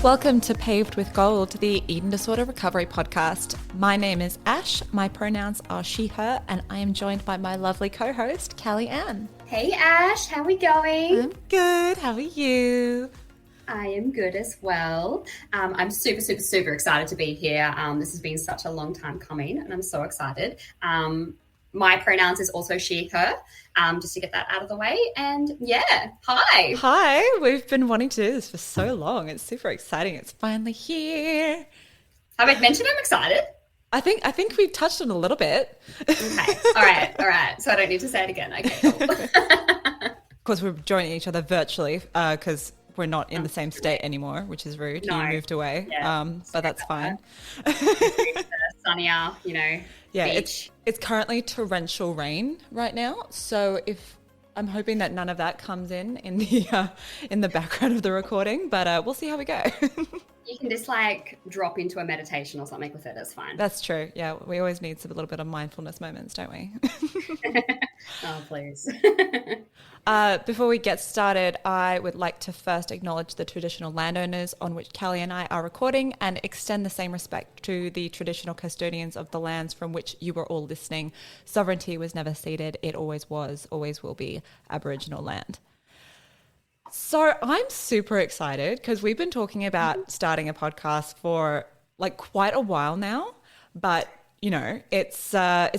Welcome to Paved with Gold, the eating disorder recovery podcast. My name is Ash, my pronouns are she, her, and I am joined by my lovely co-host, Callie Ann. Hey Ash, how we going? I'm good, how are you? I am good as well. I'm super excited to be here. This has been such a long time coming and I'm so excited. My pronouns is also she, her, just to get that out of the way. And yeah, hi. Hi, we've been wanting to do this for so long. It's super exciting. It's finally here. Have I mentioned I'm excited? I think we touched on a little bit. Okay, all right. So I don't need to say it again. Okay, cool. Of course, we're joining each other virtually because we're not in the same state anymore, which is rude. No. You moved away, but that's fine. Sunnier, Yeah, beach. it's currently torrential rain right now, so I'm hoping that none of that comes in the background of the recording, but we'll see how we go. You can just drop into a meditation or something with it. It's fine. That's true. Yeah, we always need a little bit of mindfulness moments, don't we? Oh, please. Before we get started, I would like to first acknowledge the traditional landowners on which Callie and I are recording and extend the same respect to the traditional custodians of the lands from which you are all listening. Sovereignty was never ceded. It always was, always will be Aboriginal land. So I'm super excited because we've been talking about starting a podcast for quite a while now, but it's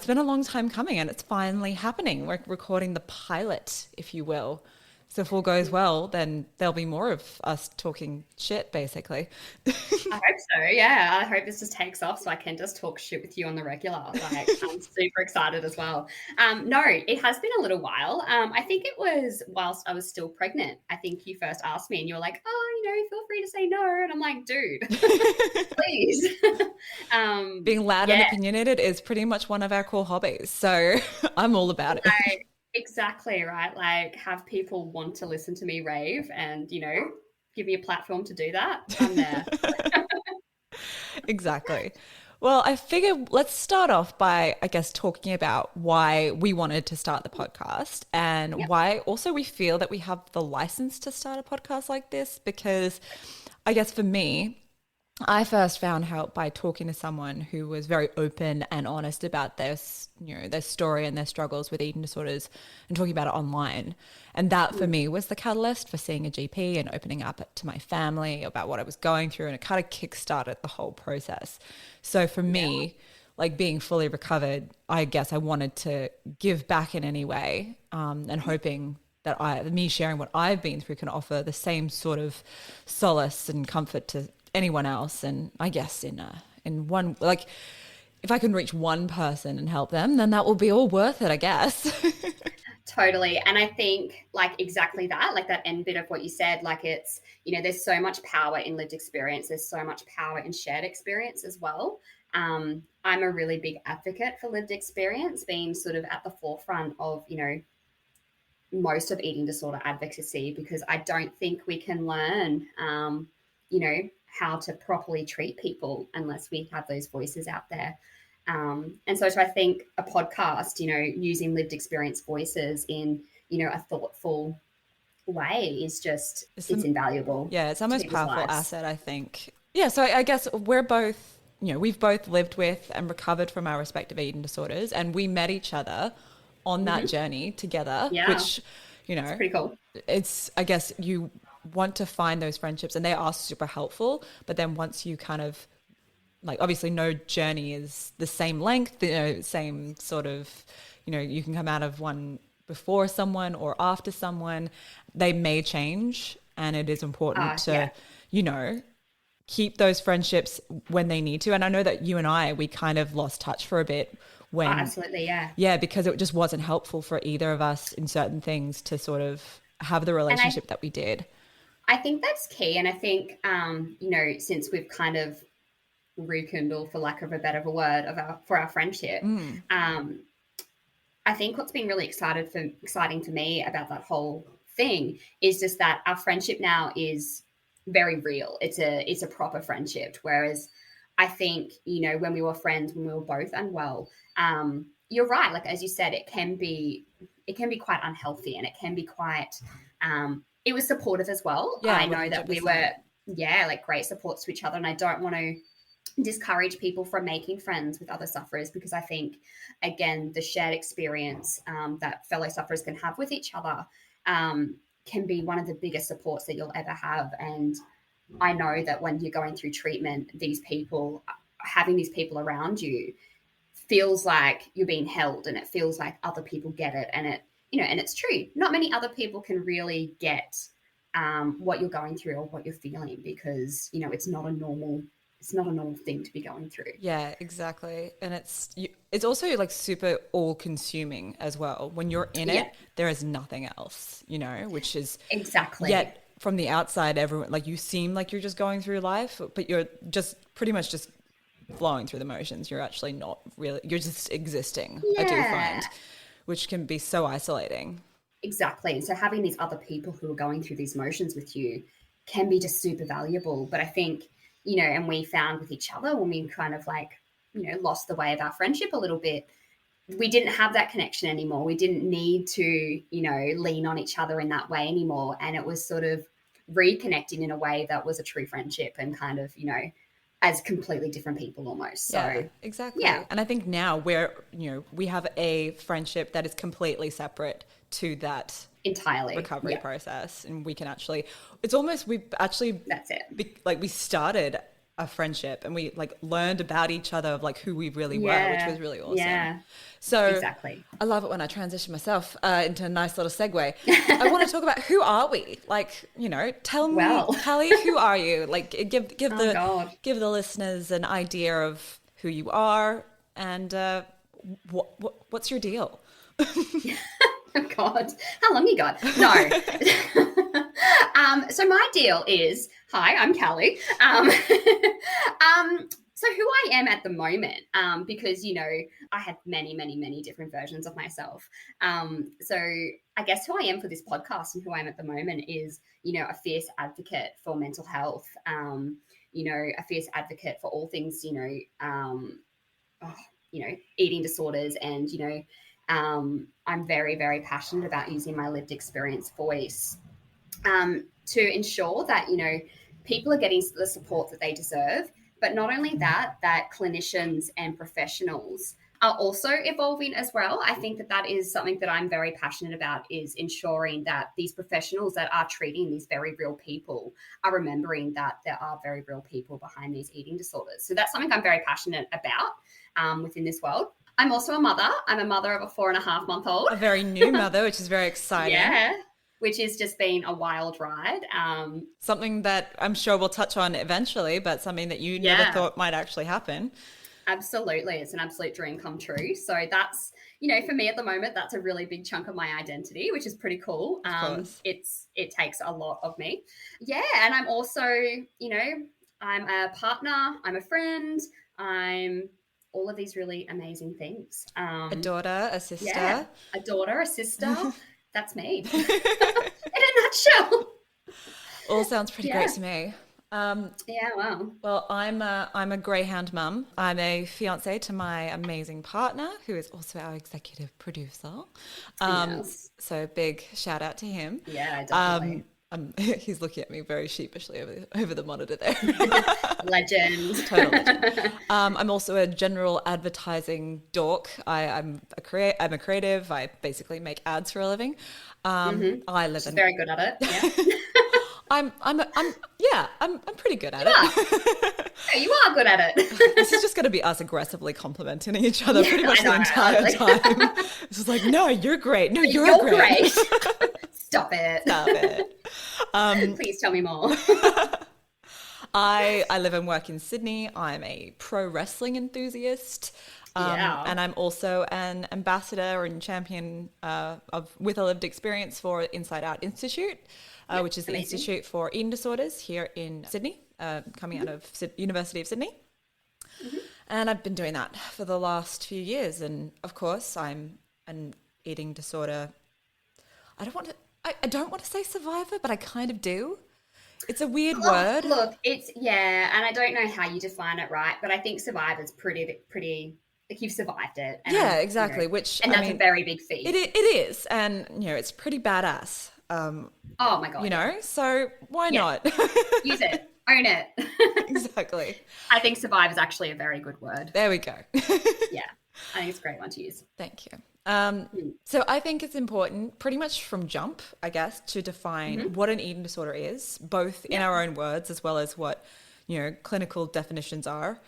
been a long time coming and it's finally happening. We're recording the pilot, if you will. So if all goes well, then there'll be more of us talking shit, basically. I hope so. Yeah, I hope this just takes off so I can just talk shit with you on the regular. I'm super excited as well. No, it has been a little while. I think it was whilst I was still pregnant. I think you first asked me and you were like, oh, feel free to say no. And I'm like, dude, please. Being loud and opinionated is pretty much one of our core hobbies. So I'm all about it. Exactly, right? Have people want to listen to me rave and, give me a platform to do that. I'm there. Exactly. Well, I figured let's start off by, I guess, talking about why we wanted to start the podcast and why also we feel that we have the license to start a podcast like this, because I guess for me, I first found help by talking to someone who was very open and honest about their story and their struggles with eating disorders and talking about it online. And that for me was the catalyst for seeing a GP and opening up to my family about what I was going through. And it kind of kickstarted the whole process. So for me, being fully recovered, I guess I wanted to give back in any way, and hoping that me sharing what I've been through can offer the same sort of solace and comfort to anyone else. And I guess in one, if I can reach one person and help them, then that will be all worth it, I guess. Totally. And I think exactly that, that end bit of what you said, it's, there's so much power in lived experience. There's so much power in shared experience as well. I'm a really big advocate for lived experience, being sort of at the forefront of, most of eating disorder advocacy, because I don't think we can learn, how to properly treat people unless we have those voices out there. And so I think a podcast, using lived experience voices in, a thoughtful way is just, it's invaluable. Yeah, it's our most powerful asset, I think. Yeah, so I guess we're both, we've both lived with and recovered from our respective eating disorders, and we met each other on that journey together, which, it's pretty cool. It's, I guess you want to find those friendships and they are super helpful, but then once you kind of obviously no journey is the same length, same sort of, you can come out of one before someone or after someone, they may change, and it is important to keep those friendships when they need to. And I know that you and we kind of lost touch for a bit when absolutely, because it just wasn't helpful for either of us in certain things to sort of have the relationship that we did. I think that's key. And I think, since we've kind of rekindled, for lack of a better word, for our friendship, I think what's been really exciting for me about that whole thing is just that our friendship now is very real. It's a proper friendship. Whereas I think, when we were friends, when we were both unwell, you're right. As you said, it can be quite unhealthy, and it can be quite, it was supportive as well. Yeah, I know 100%. That we were yeah, like great supports to each other. And I don't want to discourage people from making friends with other sufferers, because I think, again, the shared experience that fellow sufferers can have with each other can be one of the biggest supports that you'll ever have. And I know that when you're going through treatment, these people, having these people around you, feels like you're being held, and it feels like other people get it. And it, and it's true. Not many other people can really get what you're going through or what you're feeling, because, it's not a normal thing to be going through. Yeah, exactly. And it's also like super all consuming as well. When you're in it, there is nothing else, which is Exactly. yet from the outside, everyone, like, you seem like you're just going through life, but you're just pretty much just flowing through the motions. You're actually not really, you're just existing. I do find, which can be so isolating. Exactly. And so having these other people who are going through these motions with you can be just super valuable. But I think, and we found with each other when we kind of like, lost the way of our friendship a little bit, we didn't have that connection anymore. We didn't need to, lean on each other in that way anymore. And it was sort of reconnecting in a way that was a true friendship, and kind of, as completely different people almost. So Yeah, exactly. yeah, And I think now we have a friendship that is completely separate to that entirely recovery process, and we can actually, it's almost, we actually, that's it. We started a friendship, and we like learned about each other, of like who we really were, which was really awesome. Yeah, so exactly. I love it when I transition myself into a nice little segue. I want to talk about, who are we? Like, tell me, Callie, who are you? Like, give the listeners an idea of who you are, and what's your deal? Oh God, how long you got? No. So my deal is, hi, I'm Callie. So who I am at the moment, because, I have many, many, many different versions of myself. So I guess who I am for this podcast and who I am at the moment is, a fierce advocate for mental health, a fierce advocate for all things, eating disorders. And, I'm very, very passionate about using my lived experience voice to ensure that, people are getting the support that they deserve. But not only that, that clinicians and professionals are also evolving as well. I think that is something that I'm very passionate about, is ensuring that these professionals that are treating these very real people are remembering that there are very real people behind these eating disorders. So that's something I'm very passionate about within this world. I'm also a mother. I'm a mother of a 4.5-month-old. A very new mother, which is very exciting. Yeah, which has just been a wild ride. Something that I'm sure we'll touch on eventually, but something that you never thought might actually happen. Absolutely. It's an absolute dream come true. So that's, for me at the moment, that's a really big chunk of my identity, which is pretty cool. It takes a lot of me. Yeah. And I'm also, I'm a partner, I'm a friend, I'm all of these really amazing things. A daughter, a sister. Yeah, a daughter, a sister. That's me. In a nutshell. All sounds pretty great to me. Yeah, wow. Well, I'm a greyhound mum. I'm a fiance to my amazing partner, who is also our executive producer. Yes. So big shout out to him. Yeah, definitely. He's looking at me very sheepishly over the monitor there. Legend. Total legend. I'm also a general advertising dork. I'm a creative. I basically make ads for a living. I live She's very good at it. Yeah. I'm pretty good at it. Yeah, you are good at it. This is just going to be us aggressively complimenting each other pretty much the entire time. This is like, no, you're great. No, you're great. Stop it. Stop it. Please tell me more. I live and work in Sydney. I'm a pro wrestling enthusiast. And I'm also an ambassador and champion with a lived experience for Inside Out Institute, which is the Institute for Eating Disorders here in Sydney, coming out of University of Sydney. And I've been doing that for the last few years. And of course, I'm an eating disorder. I don't want to say survivor, but I kind of do. It's a weird word. Look, and I don't know how you define it, right? But I think survivor's pretty like, you've survived it. And, yeah, exactly. And that's a very big feat. It is, and it's pretty badass. Oh my God. So why not? Use it. Own it. Exactly. I think survive is actually a very good word. There we go. Yeah. I think it's a great one to use. Thank you. Mm. So I think it's important, pretty much from jump, I guess, to define Mm-hmm. what an eating disorder is, both in Yeah. our own words as well as what, clinical definitions are.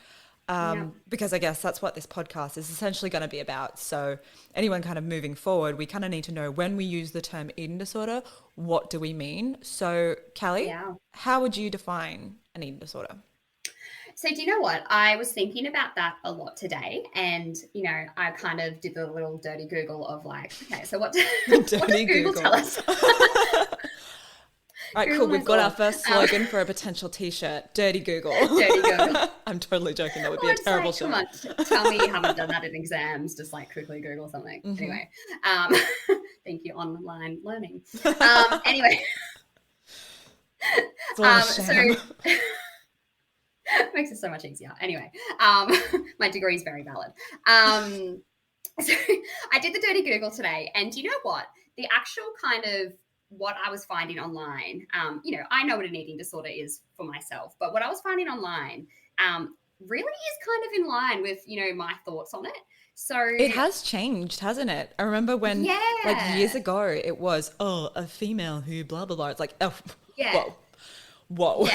Yeah. Because I guess that's what this podcast is essentially going to be about. So anyone kind of moving forward, we kind of need to know when we use the term eating disorder, what do we mean? So Callie, Yeah. how would you define an eating disorder? So do you know what? I was thinking about that a lot today, and I kind of did the little dirty Google of like, okay, so what what does Dirty Google Google. tell us? All right, cool. Google We've knows got our all. first slogan for a potential t-shirt. Dirty Google. Dirty Google. I'm totally joking. That would be Well, a it's terrible like, come shirt. on, tell me you haven't done that in exams. Just like quickly Google something. Mm-hmm. Anyway, thank you, online learning. Anyway, It's all a sham. so it makes it so much easier. Anyway, my degree is very valid. So I did the dirty Google today, and do you know what? The actual kind of what I was finding online, I know what an eating disorder is for myself, but what I was finding online really is kind of in line with, my thoughts on it. So It has changed, hasn't it? I remember when, like years ago, it was, a female who blah, blah, blah. It's like, oh, yeah, whoa.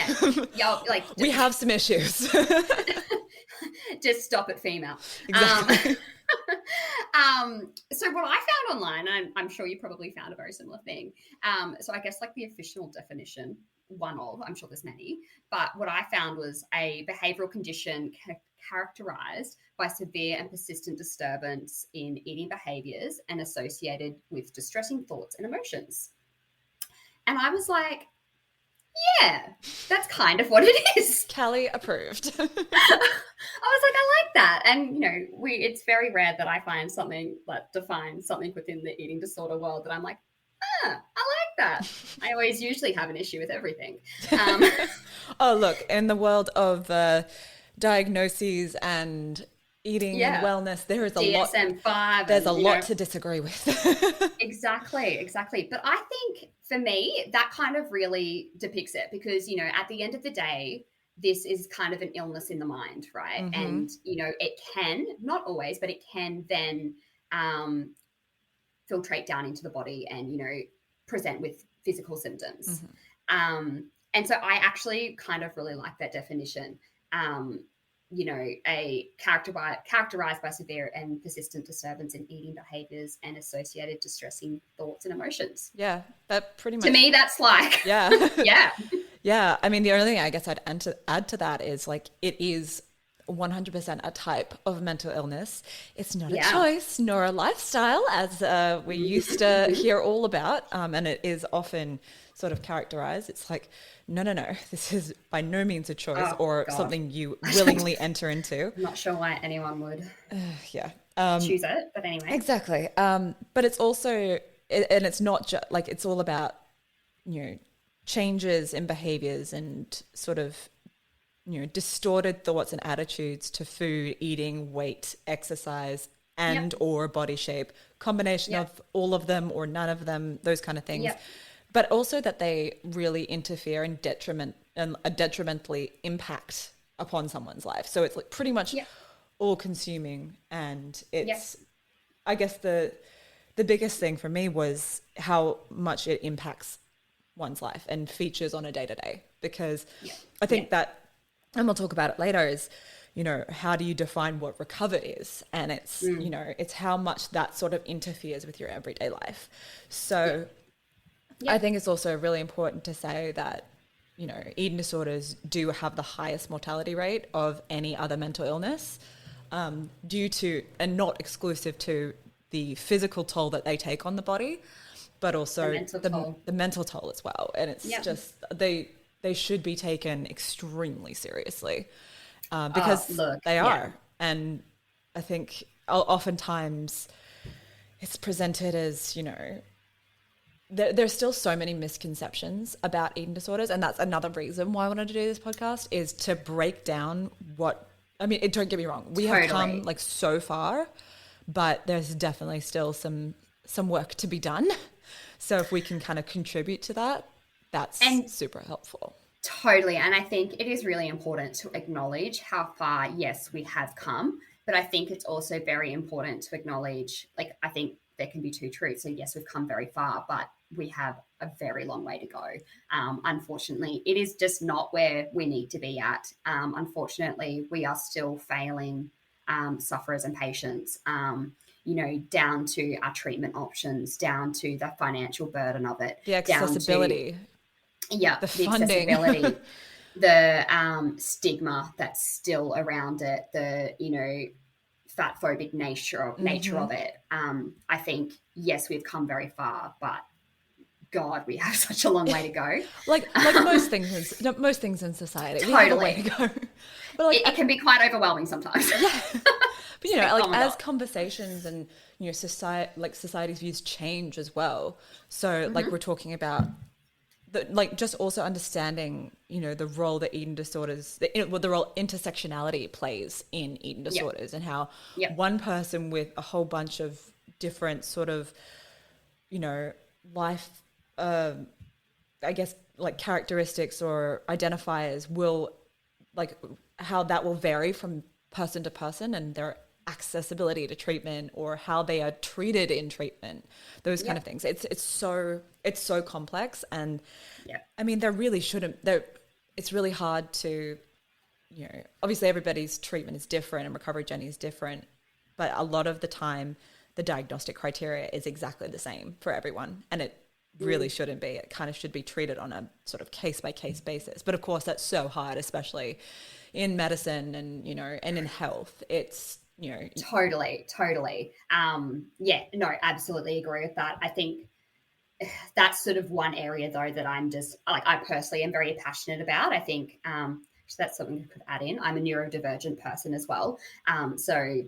yeah, like We have some issues. just stop at female. Exactly. So what I found online, and I'm sure you probably found a very similar thing. So I guess like the official definition, I'm sure there's many, but what I found was a behavioral condition characterized by severe and persistent disturbance in eating behaviors and associated with distressing thoughts and emotions. And I was like, yeah, that's kind of what it is. Callie approved. I was like, I like that. And, it's very rare that I find something that defines something within the eating disorder world that I'm like, I like that. I always usually have an issue with everything. Oh, look, in the world of diagnoses and eating and wellness, there is a lot. DSM-5. There's a lot to disagree with. Exactly. But I think for me, that kind of really depicts it because, at the end of the day, this is kind of an illness in the mind, right? Mm-hmm. And, it can, not always, but it can then filtrate down into the body and, present with physical symptoms. Mm-hmm. And so I actually kind of really like that definition. A characterized by severe and persistent disturbance in eating behaviors and associated distressing thoughts and emotions. Yeah, that pretty much. To me, that's like, yeah. yeah. Yeah. I mean, the only thing I guess I'd add to that is like it is 100% a type of mental illness. It's not a choice nor a lifestyle, as we used to hear all about. And it is often sort of characterized. It's like, no, this is by no means a choice something you willingly enter into. I'm not sure why anyone would choose it, but anyway. Exactly. But it's also, and it's not just like, it's all about, changes in behaviors and sort of, distorted thoughts and attitudes to food, eating, weight, exercise, and or body shape, combination of all of them or none of them, those kind of things. Yep. But also that they really interfere and detrimentally impact upon someone's life. So it's like pretty much all consuming. And it's, I guess the biggest thing for me was how much it impacts one's life and features on a day-to-day, because I think that, and we'll talk about it later, is, how do you define what recover is? And it's, it's how much that sort of interferes with your everyday life. So I think it's also really important to say that, eating disorders do have the highest mortality rate of any other mental illness, due to, and not exclusive to, the physical toll that they take on the body, but also the mental toll as well. And it's just, they should be taken extremely seriously, because they are. And I think oftentimes it's presented as, there's still so many misconceptions about eating disorders. And that's another reason why I wanted to do this podcast, is to break down don't get me wrong. We have come like so far, but there's definitely still some work to be done. So if we can kind of contribute to that, that's super helpful. Totally. And I think it is really important to acknowledge how far, yes, we have come. But I think it's also very important to acknowledge, like, I think there can be two truths. So, yes, we've come very far, but we have a very long way to go. Unfortunately, it is just not where we need to be at. Unfortunately, we are still failing sufferers and patients, down to our treatment options, down to the financial burden of it, The accessibility. Yeah, the the funding. accessibility, the stigma that's still around it, the fat phobic nature of it. I think, yes, we've come very far, but God, we have such a long way to go. like most things in society, Totally. we have a way to go. But it can be quite overwhelming sometimes. Yeah. But like as God. conversations and society's views change as well. So like we're talking about just also understanding, the role that eating disorders, the role intersectionality plays in eating disorders, and how one person with a whole bunch of different sort of, life, I guess, like characteristics or identifiers will, like, how that will vary from person to person and their accessibility to treatment or how they are treated in treatment, those kind of things. It's so complex, and I mean, there really shouldn't, it's really hard to, obviously everybody's treatment is different and recovery journey is different, but a lot of the time the diagnostic criteria is exactly the same for everyone, and it really shouldn't be. It kind of should be treated on a sort of case-by-case basis. But of course that's so hard, especially in medicine and, and in health. It's, Totally. No, absolutely agree with that. I think that's sort of one area though that I'm just like, I personally am very passionate about. I think so that's something you could add in. I'm a neurodivergent person as well. So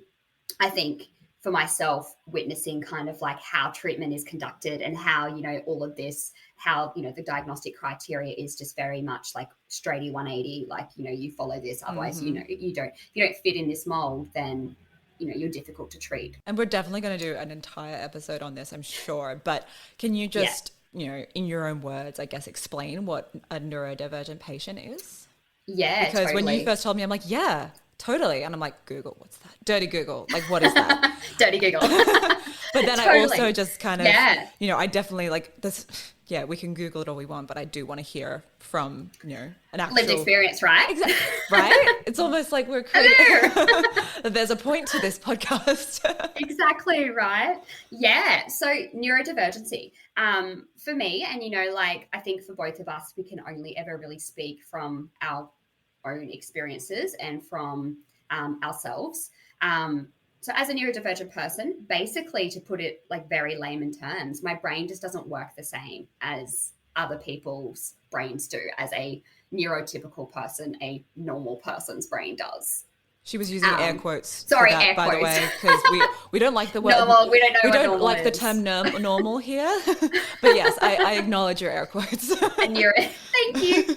I think for myself, witnessing kind of like how treatment is conducted and how, all of this, how, the diagnostic criteria is just very much like straighty 180, like, you follow this, otherwise, you don't fit in this mold, then, you're difficult to treat. And we're definitely going to do an entire episode on this, I'm sure. But can you just, in your own words, I guess, explain what a neurodivergent patient is? Yeah, because totally. when you first told me, I'm like, yeah, totally. And I'm like, Google, what's that? Dirty Google. Like, what is that? Dirty Google. But then I also just kind of, I definitely like this. Yeah, we can Google it all we want, but I do want to hear from, an actual lived experience, right? Exactly. Right? It's almost like we're there's a point to this podcast. Exactly, right? Yeah. So neurodivergency, for me, and like I think for both of us, we can only ever really speak from our own experiences and from ourselves. So as a neurodivergent person, basically, to put it like very layman terms, my brain just doesn't work the same as other people's brains do. As a neurotypical person, a normal person's brain does. She was using air quotes. Sorry, that, air by quotes. the way, because we don't like the word normal. We don't know. We what don't normal like is. the term normal here. But yes, I acknowledge your air quotes. And thank you.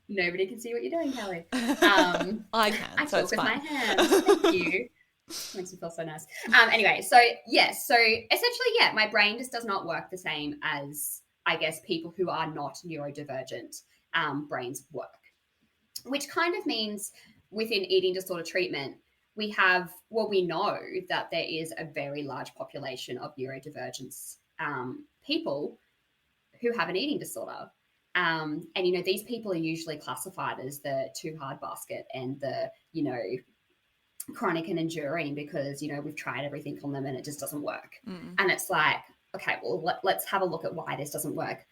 Nobody can see what you're doing, Callie. I can. I so talk it's with fine. my hands. Thank you. Makes me feel so nice. Anyway, so yes, so essentially, my brain just does not work the same as, I guess, people who are not neurodivergent brains work, which kind of means within eating disorder treatment, we know that there is a very large population of neurodivergence people who have an eating disorder. And, these people are usually classified as the too hard basket and the, chronic and enduring because, we've tried everything on them and it just doesn't work. And it's like, okay, well, let's have a look at why this doesn't work.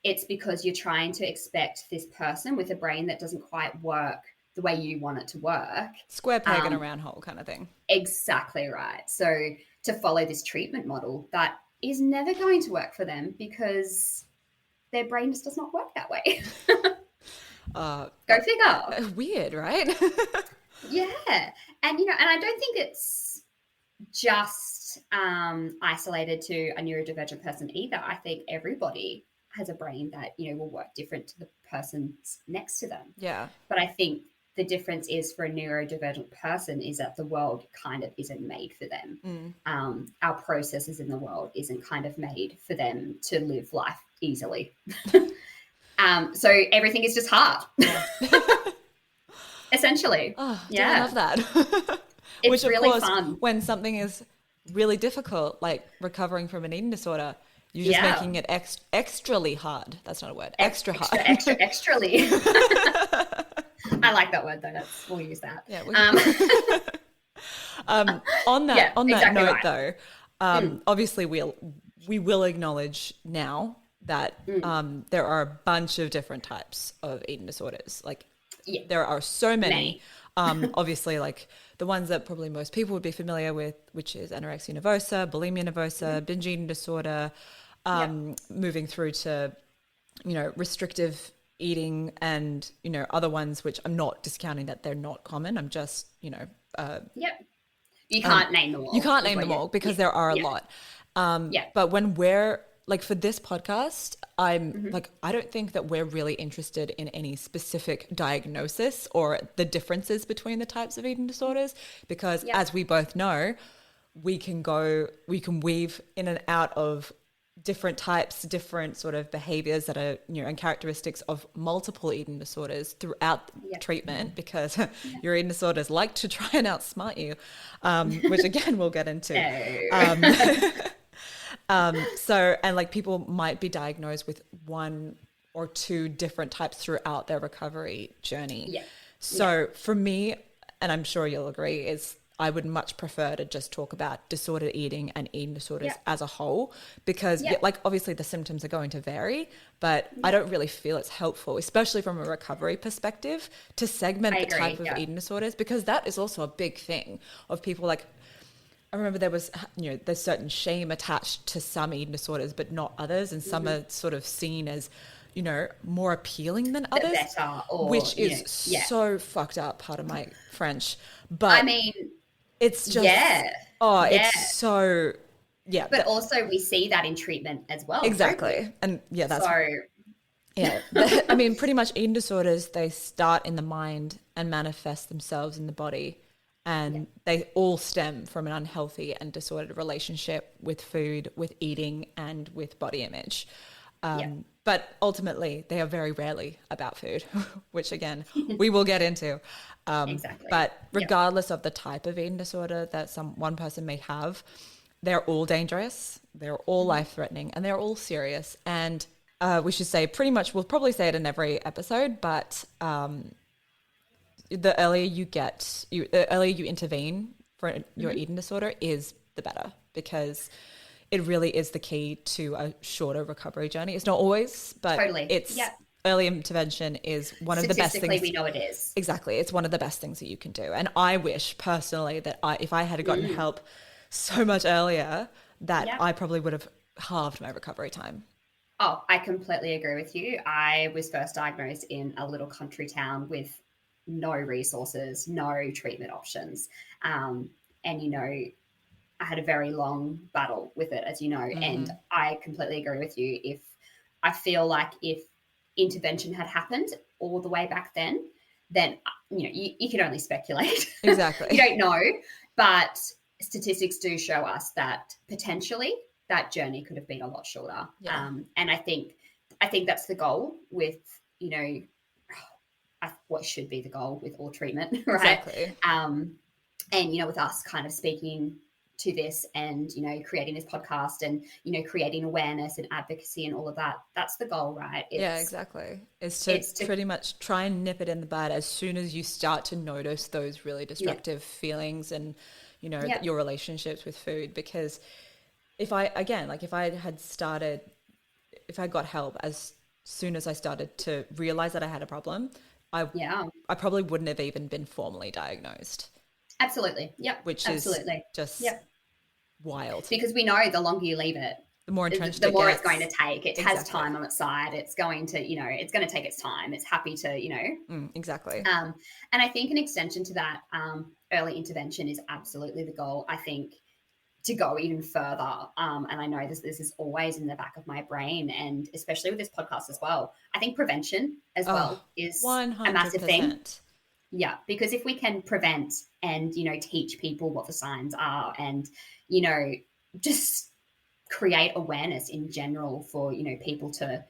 It's because you're trying to expect this person with a brain that doesn't quite work the way you want it to work. Square peg in a round hole kind of thing. Exactly right. So to follow this treatment model, that is never going to work for them because their brain just does not work that way. Go figure. Weird, right? Yeah. And, and I don't think it's just isolated to a neurodivergent person either. I think everybody has a brain that, will work different to the person next to them. Yeah. But I think the difference is for a neurodivergent person is that the world kind of isn't made for them. Our processes in the world isn't kind of made for them to live life easily. So everything is just hard, essentially. Oh, don't I Yeah. love that? It's Which, of really course, fun. when something is really difficult, like recovering from an eating disorder, you're just Yeah. making it extrally hard. That's not a word. Extra Extra, hard. extra, extrally. I like that word though. We'll use that. Yeah. Um, On that yeah, exactly note, right. though, Mm, obviously we will acknowledge now that mm, there are a bunch of different types of eating disorders. Like yeah, there are so many. many. Obviously, like the ones that probably most people would be familiar with, which is anorexia nervosa, bulimia Mhm. nervosa, binge eating disorder, Yep. moving through to restrictive eating and other ones which I'm not discounting that they're not common. I'm just Yep. You can't name them you all, can't is name what them you. all because Yeah. there are a Yeah. lot. Yeah. But when we're like for this podcast, I'm Hmm. like, I don't think that we're really interested in any specific diagnosis or the differences between the types of eating disorders because Yep. as we both know, we can weave in and out of different types, different sort of behaviors that are, and characteristics of multiple eating disorders throughout Yep. treatment because Yeah. your eating disorders like to try and outsmart you, which again, we'll get into. No. So, and like people might be diagnosed with one or two different types throughout their recovery journey. Yeah. Yeah. So for me, and I'm sure you'll agree, is I would much prefer to just talk about disordered eating and eating disorders Yeah. as a whole because Yeah. like obviously the symptoms are going to vary, but I Yeah. don't really feel it's helpful, especially from a recovery perspective, to segment I the type agree. of Yeah. eating disorders because that is also a big thing of people like I remember there was, there's certain shame attached to some eating disorders, but not others. And some Hmm. are sort of seen as, more appealing than That others, better, or which is yeah. so fucked up, pardon my French. I But mean, it's yeah, just, oh, it's yeah. so, yeah, But also we see that in treatment as well, don't we? exactly. And yeah, So yeah. I mean, pretty much eating disorders, they start in the mind and manifest themselves in the body. yeah, And they all stem from an unhealthy and disordered relationship with food, with eating, and with body image. yeah, But ultimately, they are very rarely about food, which again, we will get into. exactly. But Yeah. regardless of the type of eating disorder that one person may have, they're all dangerous, they're all Mhm. life threatening, and they're all serious. And we should say pretty much, we'll probably say it in every episode, but the earlier you intervene for your Mhm. eating disorder is the better because it really is the key to a shorter recovery journey. It's not always, but Totally. it's Yeah. early intervention is one of the best Statistically, things. we know it is. Exactly. It's one of the best things that you can do. And I wish personally that if I had gotten Mm. help so much earlier, that Yeah. I probably would have halved my recovery time. Oh, I completely agree with you. I was first diagnosed in a little country town with no resources, no treatment options. Um, and, I had a very long battle with it, as you know. And Mm-hmm. I completely agree with you. I feel like if intervention had happened all the way back then you can only speculate. You Exactly. don't know, but statistics do show us that potentially that journey could have been a lot shorter. Yeah. And I think that's the goal with you know what should be the goal with all treatment, right? Exactly. Um, and with us kind of speaking to this and creating this podcast and creating awareness and advocacy and all of that, that's the goal, right? Yeah, it's exactly. Is to it's to pretty much try and nip it in the bud as soon as you start to notice those really yeah, destructive feelings and, yeah, your relationships with food. Because if I, again, like if I got help as soon as I started to realize that I had a problem, I, yeah, I probably wouldn't have even been formally diagnosed, absolutely, yep, which is absolutely, just yep. wild. Because we know the longer you leave it, The more entrenched the it more it's going to gets. take. It has Exactly. time on its side. It's going to it's going to take its time. It's happy to Exactly. and I think an extension to that, early intervention is absolutely the goal. I think to go even further, and I know this is always in the back of my brain, and especially with this podcast as well. I think prevention as Oh, well is a massive thing. 100%. Yeah, because if we can prevent and teach people what the signs are, and you know just create awareness in general for people to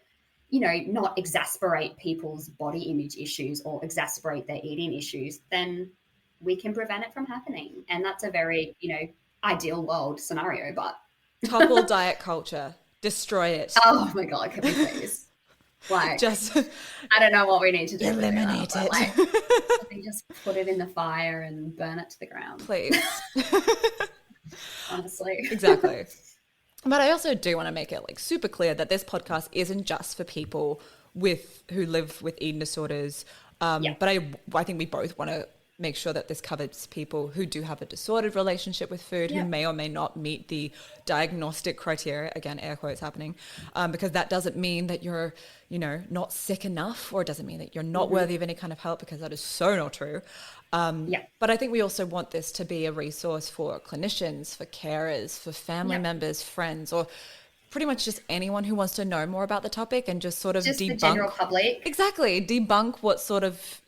not exasperate people's body image issues or exasperate their eating issues, then we can prevent it from happening. And that's a very, ideal world scenario, but Topple diet culture, destroy it. oh my God, can we please? Like, Just I don't know what we need to do. eliminate that, it. like, we just put it in the fire and burn it to the ground. Please. Honestly. Exactly. But I also do want to make it like super clear that this podcast isn't just for people who live with eating disorders. But I think we both want to make sure that this covers people who do have a disordered relationship with food, who may or may not meet the diagnostic criteria, again, air quotes happening, because that doesn't mean that you're, not sick enough, or it doesn't mean that you're not worthy of any kind of help, because that is so not true. But I think we also want this to be a resource for clinicians, for carers, for family members, friends, or pretty much just anyone who wants to know more about the topic and just sort of just debunk the general public. Exactly. Debunk what sort of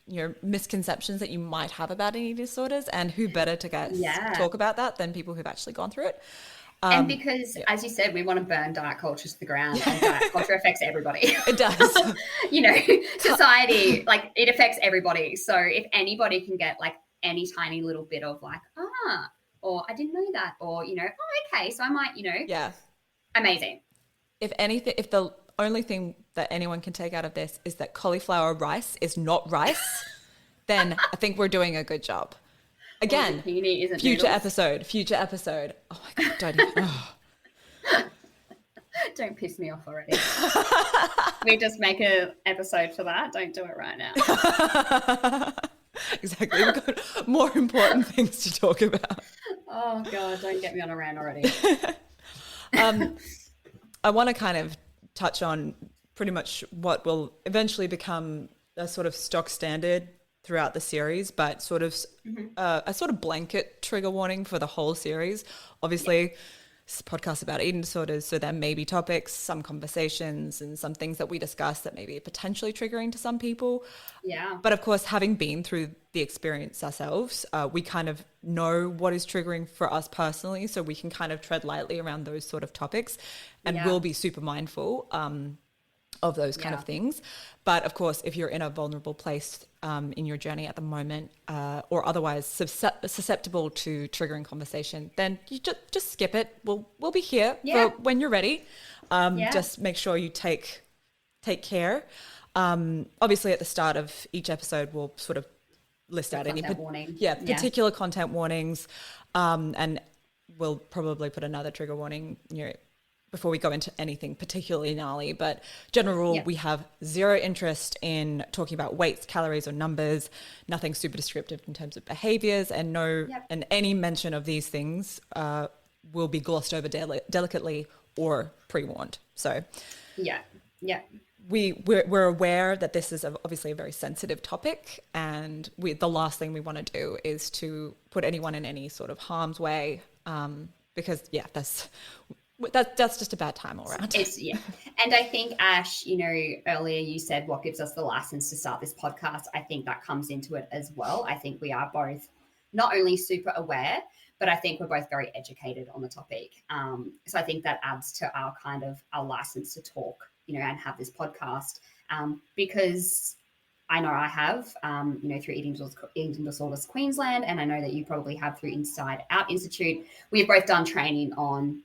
misconceptions that you might have about eating disorders, and who better to talk about that than people who've actually gone through it. And because, as you said, we want to burn diet culture to the ground, and diet culture affects everybody. It does. Society, like, it affects everybody. So if anybody can get like any tiny little bit of like, or I didn't know that, or, okay, so I might, amazing. If anything, if the only thing that anyone can take out of this is that cauliflower rice is not rice, then I think we're doing a good job. Again, future episode. Oh my God, don't even. Oh. Don't piss me off already. We just make an episode for that. Don't do it right now. Exactly. We've got more important things to talk about. Oh God, don't get me on a rant already. I want to kind of touch on pretty much what will eventually become a sort of stock standard throughout the series, but sort of a sort of blanket trigger warning for the whole series. Obviously, this podcast about eating disorders, so there may be topics, some conversations, and some things that we discuss that may be potentially triggering to some people. Yeah. But of course, having been through the experience ourselves, we kind of know what is triggering for us personally, so we can kind of tread lightly around those sort of topics, and we'll be super mindful of those kind of things. But of course, if you're in a vulnerable place in your journey at the moment, or otherwise susceptible to triggering conversation, then you just skip it. We'll be here for when you're ready. Just make sure you take care. Obviously, at the start of each episode, we'll sort of list out any particular content warnings, and we'll probably put another trigger warning before we go into anything particularly gnarly. But general rule, we have zero interest in talking about weights, calories, or numbers, nothing super descriptive in terms of behaviors, and and any mention of these things will be glossed over delicately or pre-warned. So we're aware that this is obviously a very sensitive topic, and the last thing we want to do is to put anyone in any sort of harm's way, because that's just a bad time all around. And I think, Ash, earlier you said what gives us the license to start this podcast. I think that comes into it as well. I think we are both not only super aware, but I think we're both very educated on the topic. So I think that adds to our license to talk, and have this podcast, because I know I have, through Eating Disorders Queensland, and I know that you probably have through Inside Out Institute. We've both done training on,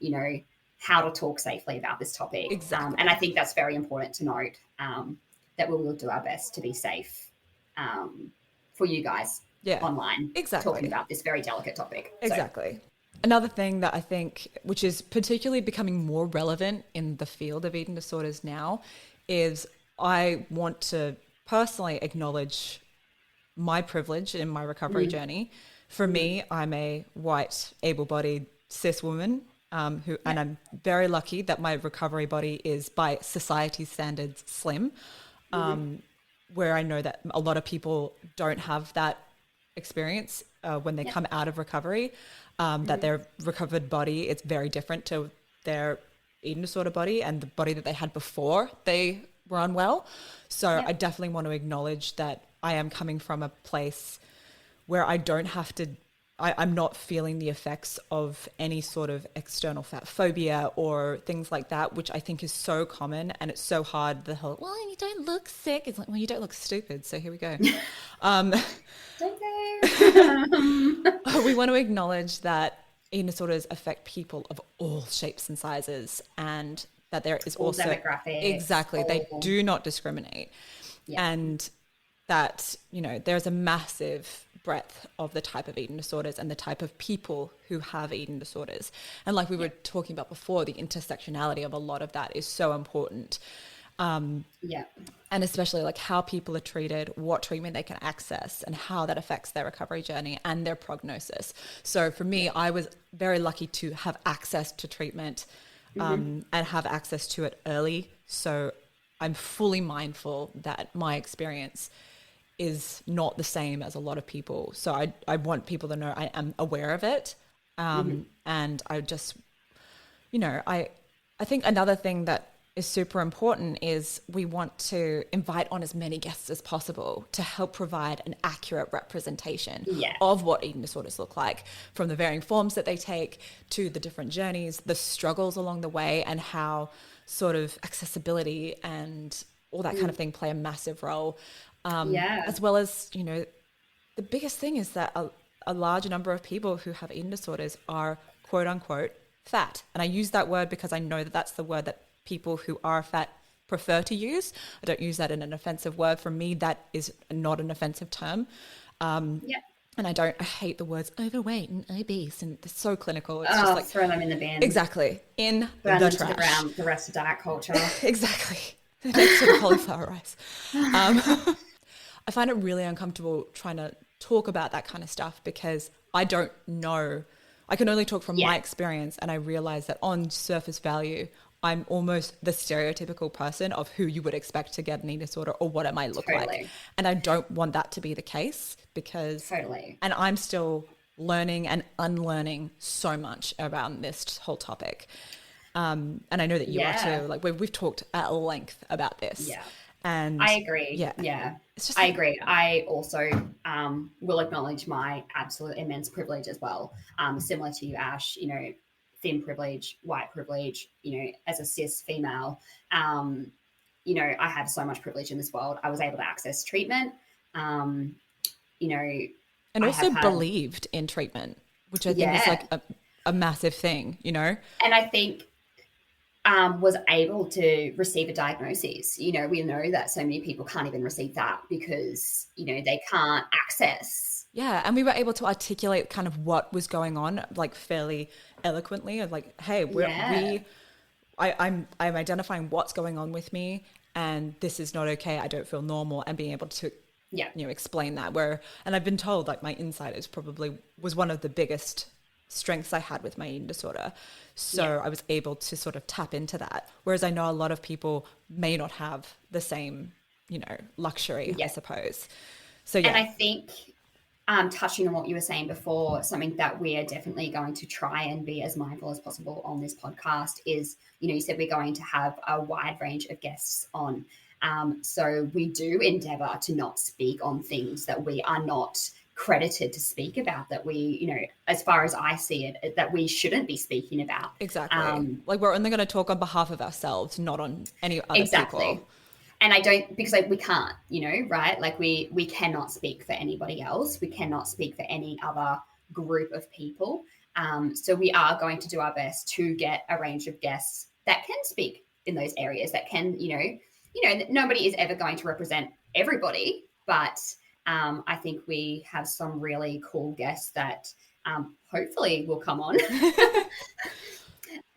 how to talk safely about this topic. Exactly. And I think that's very important to note, that we will do our best to be safe for you guys online, talking about this very delicate topic. Exactly. Another thing that I think, which is particularly becoming more relevant in the field of eating disorders now, is I want to personally acknowledge my privilege in my recovery journey. For me, I'm a white, able-bodied cis woman, and I'm very lucky that my recovery body is, by society standards, slim, where I know that a lot of people don't have that experience when they come out of recovery, that their recovered body is very different to their eating disorder body and the body that they had before they were unwell. So I definitely want to acknowledge that I am coming from a place where I don't have to I'm not feeling the effects of any sort of external fat phobia or things like that, which I think is so common, and it's so hard. The whole, well, you don't look sick. It's like, well, you don't look stupid. So here we go. We want to acknowledge that eating disorders affect people of all shapes and sizes, and that there is all also demographics, exactly, they all, do not discriminate. yeah, And that, you know, there's a massive breadth of the type of eating disorders and the type of people who have eating disorders. And like we were talking about before, the intersectionality of a lot of that is so important. yeah, And especially like how people are treated, what treatment they can access, and how that affects their recovery journey and their prognosis. So for me, I was very lucky to have access to treatment and have access to it early. So I'm fully mindful that my experience is not the same as a lot of people. So I want people to know I am aware of it. And I just, you know, I think another thing that is super important is we want to invite on as many guests as possible to help provide an accurate representation of what eating disorders look like, from the varying forms that they take to the different journeys, the struggles along the way, and how sort of accessibility and all that kind of thing play a massive role. As well as, you know, the biggest thing is that a large number of people who have eating disorders are quote unquote fat. And I use that word because I know that that's the word that people who are fat prefer to use. I don't use that in an offensive word. For me, that is not an offensive term. And I hate the words overweight and obese, and it's so clinical. It's just like, throw them in the bin. Exactly. In Burn the them trash. to the ground, the rest of diet culture. Exactly. Next to the cauliflower rice. I find it really uncomfortable trying to talk about that kind of stuff because I don't know. I can only talk from my experience, and I realize that on surface value, I'm almost the stereotypical person of who you would expect to get an eating disorder or what it might look like. And I don't want that to be the case because, and I'm still learning and unlearning so much around this whole topic. And I know that you are too. Like we've talked at length about this. Yeah. And I agree. Yeah. It's just I agree. I also will acknowledge my absolute immense privilege as well. Similar to you, Ash, you know, thin privilege, white privilege, you know, as a cis female, you know, I have so much privilege in this world. I was able to access treatment, you know. And also believed in treatment, which I think is like a massive thing, you know. And I think was able to receive a diagnosis. You know, we know that so many people can't even receive that because, you know, they can't access. Yeah. And we were able to articulate kind of what was going on, like fairly eloquently, of like, hey, I'm identifying what's going on with me, and this is not okay. I don't feel normal, and being able to, you know, explain that. And I've been told like my insight is probably was one of the biggest strengths I had with my eating disorder. So I was able to sort of tap into that. Whereas I know a lot of people may not have the same, you know, luxury, I suppose. So, And I think touching on what you were saying before, something that we are definitely going to try and be as mindful as possible on this podcast is, you know, you said we're going to have a wide range of guests on. So we do endeavor to not speak on things that we are not credited to speak about, that we, you know, as far as I see it, that we shouldn't be speaking about. Exactly. Like we're only going to talk on behalf of ourselves, not on any other people. And I don't, because like we can't, you know, right? Like we cannot speak for anybody else. We cannot speak for any other group of people. So we are going to do our best to get a range of guests that can speak in those areas, that can, you know, nobody is ever going to represent everybody, but I think we have some really cool guests that hopefully will come on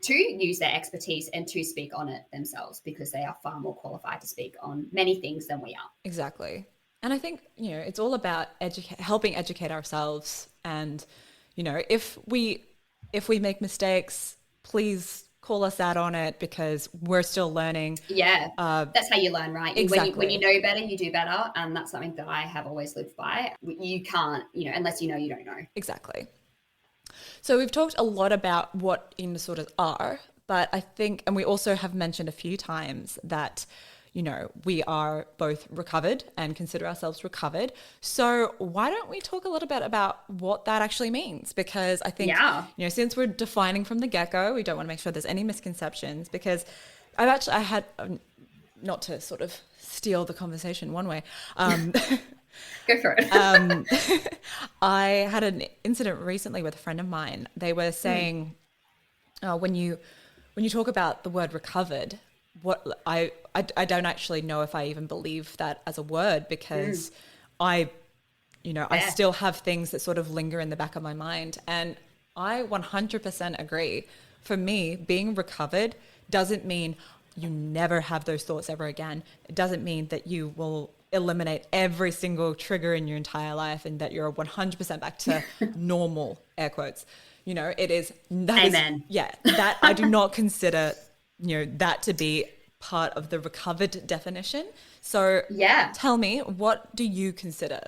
to use their expertise and to speak on it themselves, because they are far more qualified to speak on many things than we are. Exactly. And I think, you know, it's all about helping educate ourselves. And, you know, if we make mistakes, please call us out on it, because we're still learning. Yeah, that's how you learn, right? Exactly. When you know better, you do better. And that's something that I have always lived by. You can't, you know, unless you know, you don't know. Exactly. So we've talked a lot about what eating disorders are, but I think, and we also have mentioned a few times that, we are both recovered and consider ourselves recovered. So why don't we talk a little bit about what that actually means? Because I think, since we're defining from the get-go, we don't want to make sure there's any misconceptions, because I had, not to sort of steal the conversation one way. Go for it. I had an incident recently with a friend of mine. They were saying, when you talk about the word recovered, what I don't actually know if I even believe that as a word, because I still have things that sort of linger in the back of my mind. And I 100% agree. For me, being recovered doesn't mean you never have those thoughts ever again. It doesn't mean that you will eliminate every single trigger in your entire life and that you're 100% back to normal, air quotes. It is, Amen. That I do not consider, that to be part of the recovered definition. So tell me, what do you consider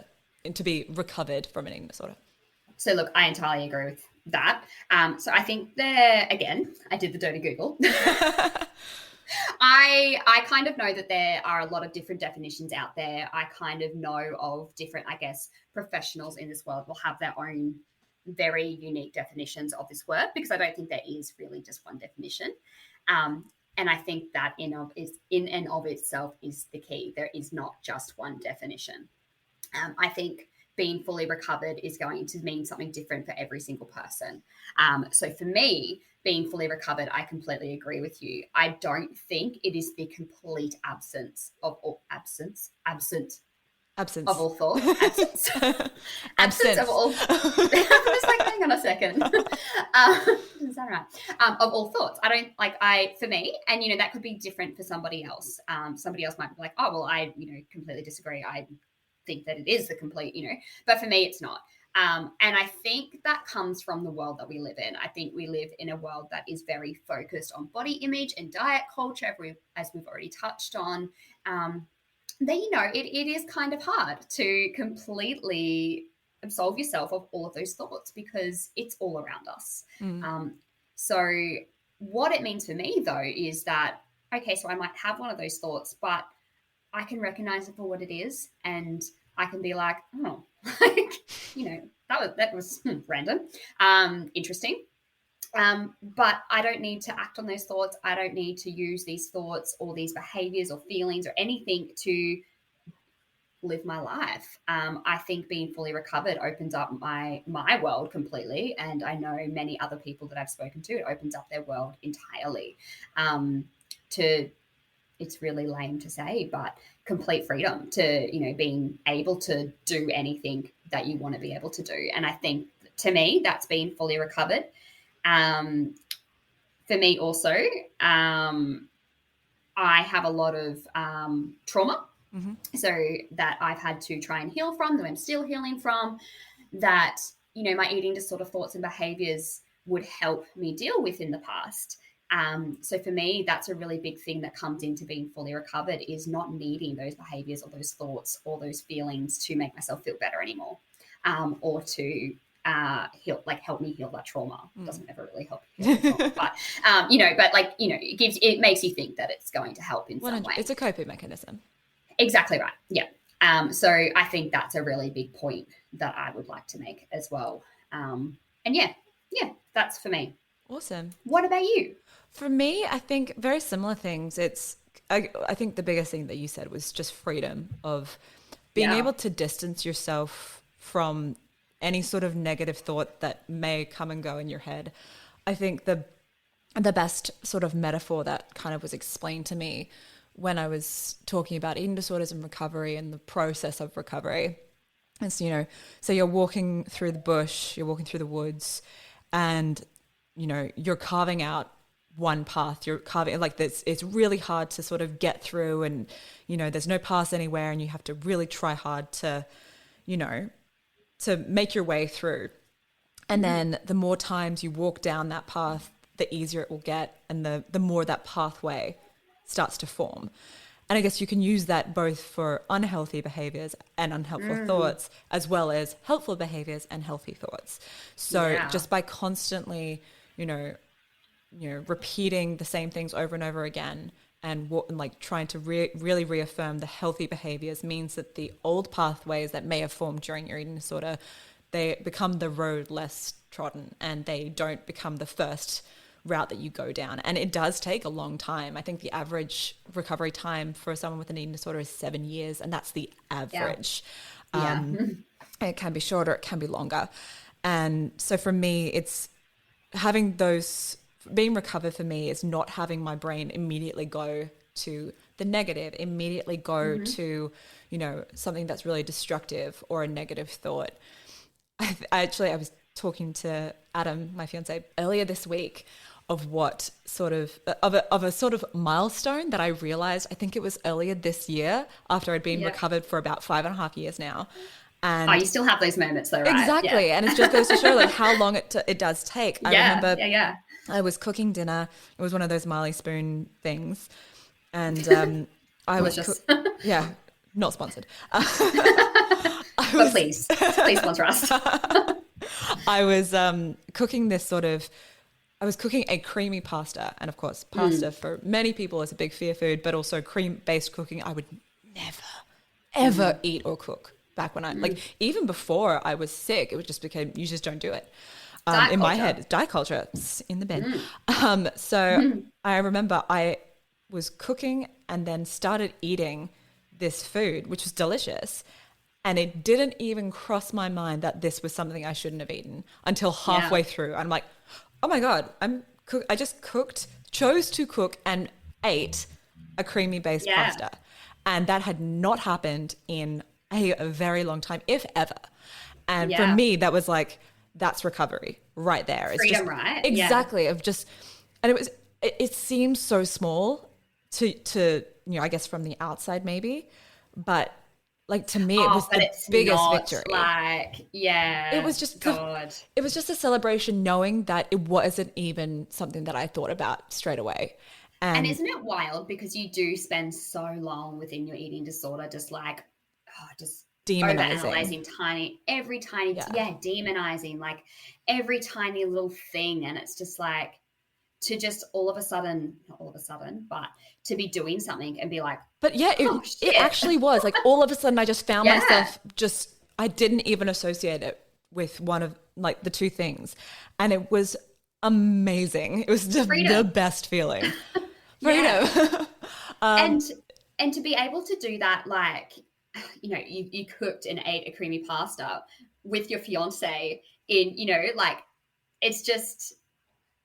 to be recovered from an eating disorder? So look, I entirely agree with that. So I think again, I did the dirty Google. I kind of know that there are a lot of different definitions out there. I kind of know of different, I guess, professionals in this world will have their own very unique definitions of this word, because I don't think there is really just one definition. And I think that in and of itself is the key. There is not just one definition. I think being fully recovered is going to mean something different for every single person. So for me, being fully recovered, I completely agree with you. I don't think it is the complete absence of all absence of all thoughts. Absence of all. I'm just like, hang on a second. Is that right? Of all thoughts. For me, and that could be different for somebody else. Somebody else might be like, oh, well, I completely disagree. I think that it is the complete, but for me, it's not. And I think that comes from the world that we live in. I think we live in a world that is very focused on body image and diet culture, as we've already touched on. Then, it is kind of hard to completely absolve yourself of all of those thoughts, because it's all around us. So what it means for me, though, is that, okay, so I might have one of those thoughts, but I can recognize it for what it is, and I can be like, oh, that was random, interesting. But I don't need to act on those thoughts. I don't need to use these thoughts or these behaviors or feelings or anything to live my life. I think being fully recovered opens up my world completely, and I know many other people that I've spoken to, it opens up their world entirely. It's really lame to say, but complete freedom to, being able to do anything that you want to be able to do. And I think, to me, that's being fully recovered. For me also, I have a lot of trauma, so that I've had to try and heal from, that I'm still healing from, that, my eating disorder thoughts and behaviors would help me deal with in the past. So for me, that's a really big thing that comes into being fully recovered, is not needing those behaviors or those thoughts or those feelings to make myself feel better anymore, or to help me heal that trauma. It doesn't ever really help heal trauma, but it makes you think that it's going to help in some way. It's a coping mechanism. Exactly right. Yeah. So I think that's a really big point that I would like to make as well. And yeah, that's for me. Awesome. What about you? For me, I think very similar things. I think the biggest thing that you said was just freedom of being able to distance yourself from any sort of negative thought that may come and go in your head. I think the best sort of metaphor that kind of was explained to me when I was talking about eating disorders and recovery and the process of recovery is, so you're walking through the bush, you're walking through the woods, and you're carving out one path. You're carving like this. It's really hard to sort of get through, and there's no paths anywhere, and you have to really try hard to to make your way through. And then the more times you walk down that path, the easier it will get, and the more that pathway starts to form. And I guess you can use that both for unhealthy behaviors and unhelpful thoughts, as well as helpful behaviors and healthy thoughts. So just by constantly, repeating the same things over and over again, and like trying to really reaffirm the healthy behaviors means that the old pathways that may have formed during your eating disorder, they become the road less trodden, and they don't become the first route that you go down. And it does take a long time. I think the average recovery time for someone with an eating disorder is 7 years, and that's the average. Yeah. It can be shorter, it can be longer. And so for me, it's having those, being recovered for me is not having my brain immediately go to the negative, immediately go to, you know, something that's really destructive or a negative thought. I was talking to Adam, my fiance, earlier this week of what sort of a sort of milestone that I realized. I think it was earlier this year after I'd been recovered for about 5.5 years now. And oh, you still have those moments though, right? exactly. Yeah. And it just goes to show like how long it does take. I remember I was cooking dinner. It was one of those Marley Spoon things. And I was, yeah, not sponsored. But please sponsor us. I was cooking this sort of, I was cooking a creamy pasta. And of course, pasta for many people is a big fear food, but also cream-based cooking, I would never, ever eat or cook back when I, like, even before I was sick, it would just became, you just don't do it. In my head, diet culture, it's in the bin. So I remember I was cooking and then started eating this food, which was delicious. And it didn't even cross my mind that this was something I shouldn't have eaten until halfway through. I'm like, oh my God, I just chose to cook and ate a creamy based pasta. And that had not happened in a very long time, if ever. And for me, that was like, that's recovery right there. It's freedom, just, right? Exactly. Of just, and it seems so small to, you know, I guess from the outside maybe, but like to me, it was the biggest victory. Like, it was just God. It was just a celebration knowing that it wasn't even something that I thought about straight away. And isn't it wild because you do spend so long within your eating disorder, just like, just demonizing every tiny, demonizing like every tiny little thing. And it's just like, to just all of a sudden, not all of a sudden, but to be doing something and be like, but yeah, it actually was like all of a sudden I just found myself I didn't even associate it with one of like the two things. And it was amazing. It was the best feeling. Freedom. And to be able to do that, like, you know, you cooked and ate a creamy pasta with your fiance in, you know, like, it's just,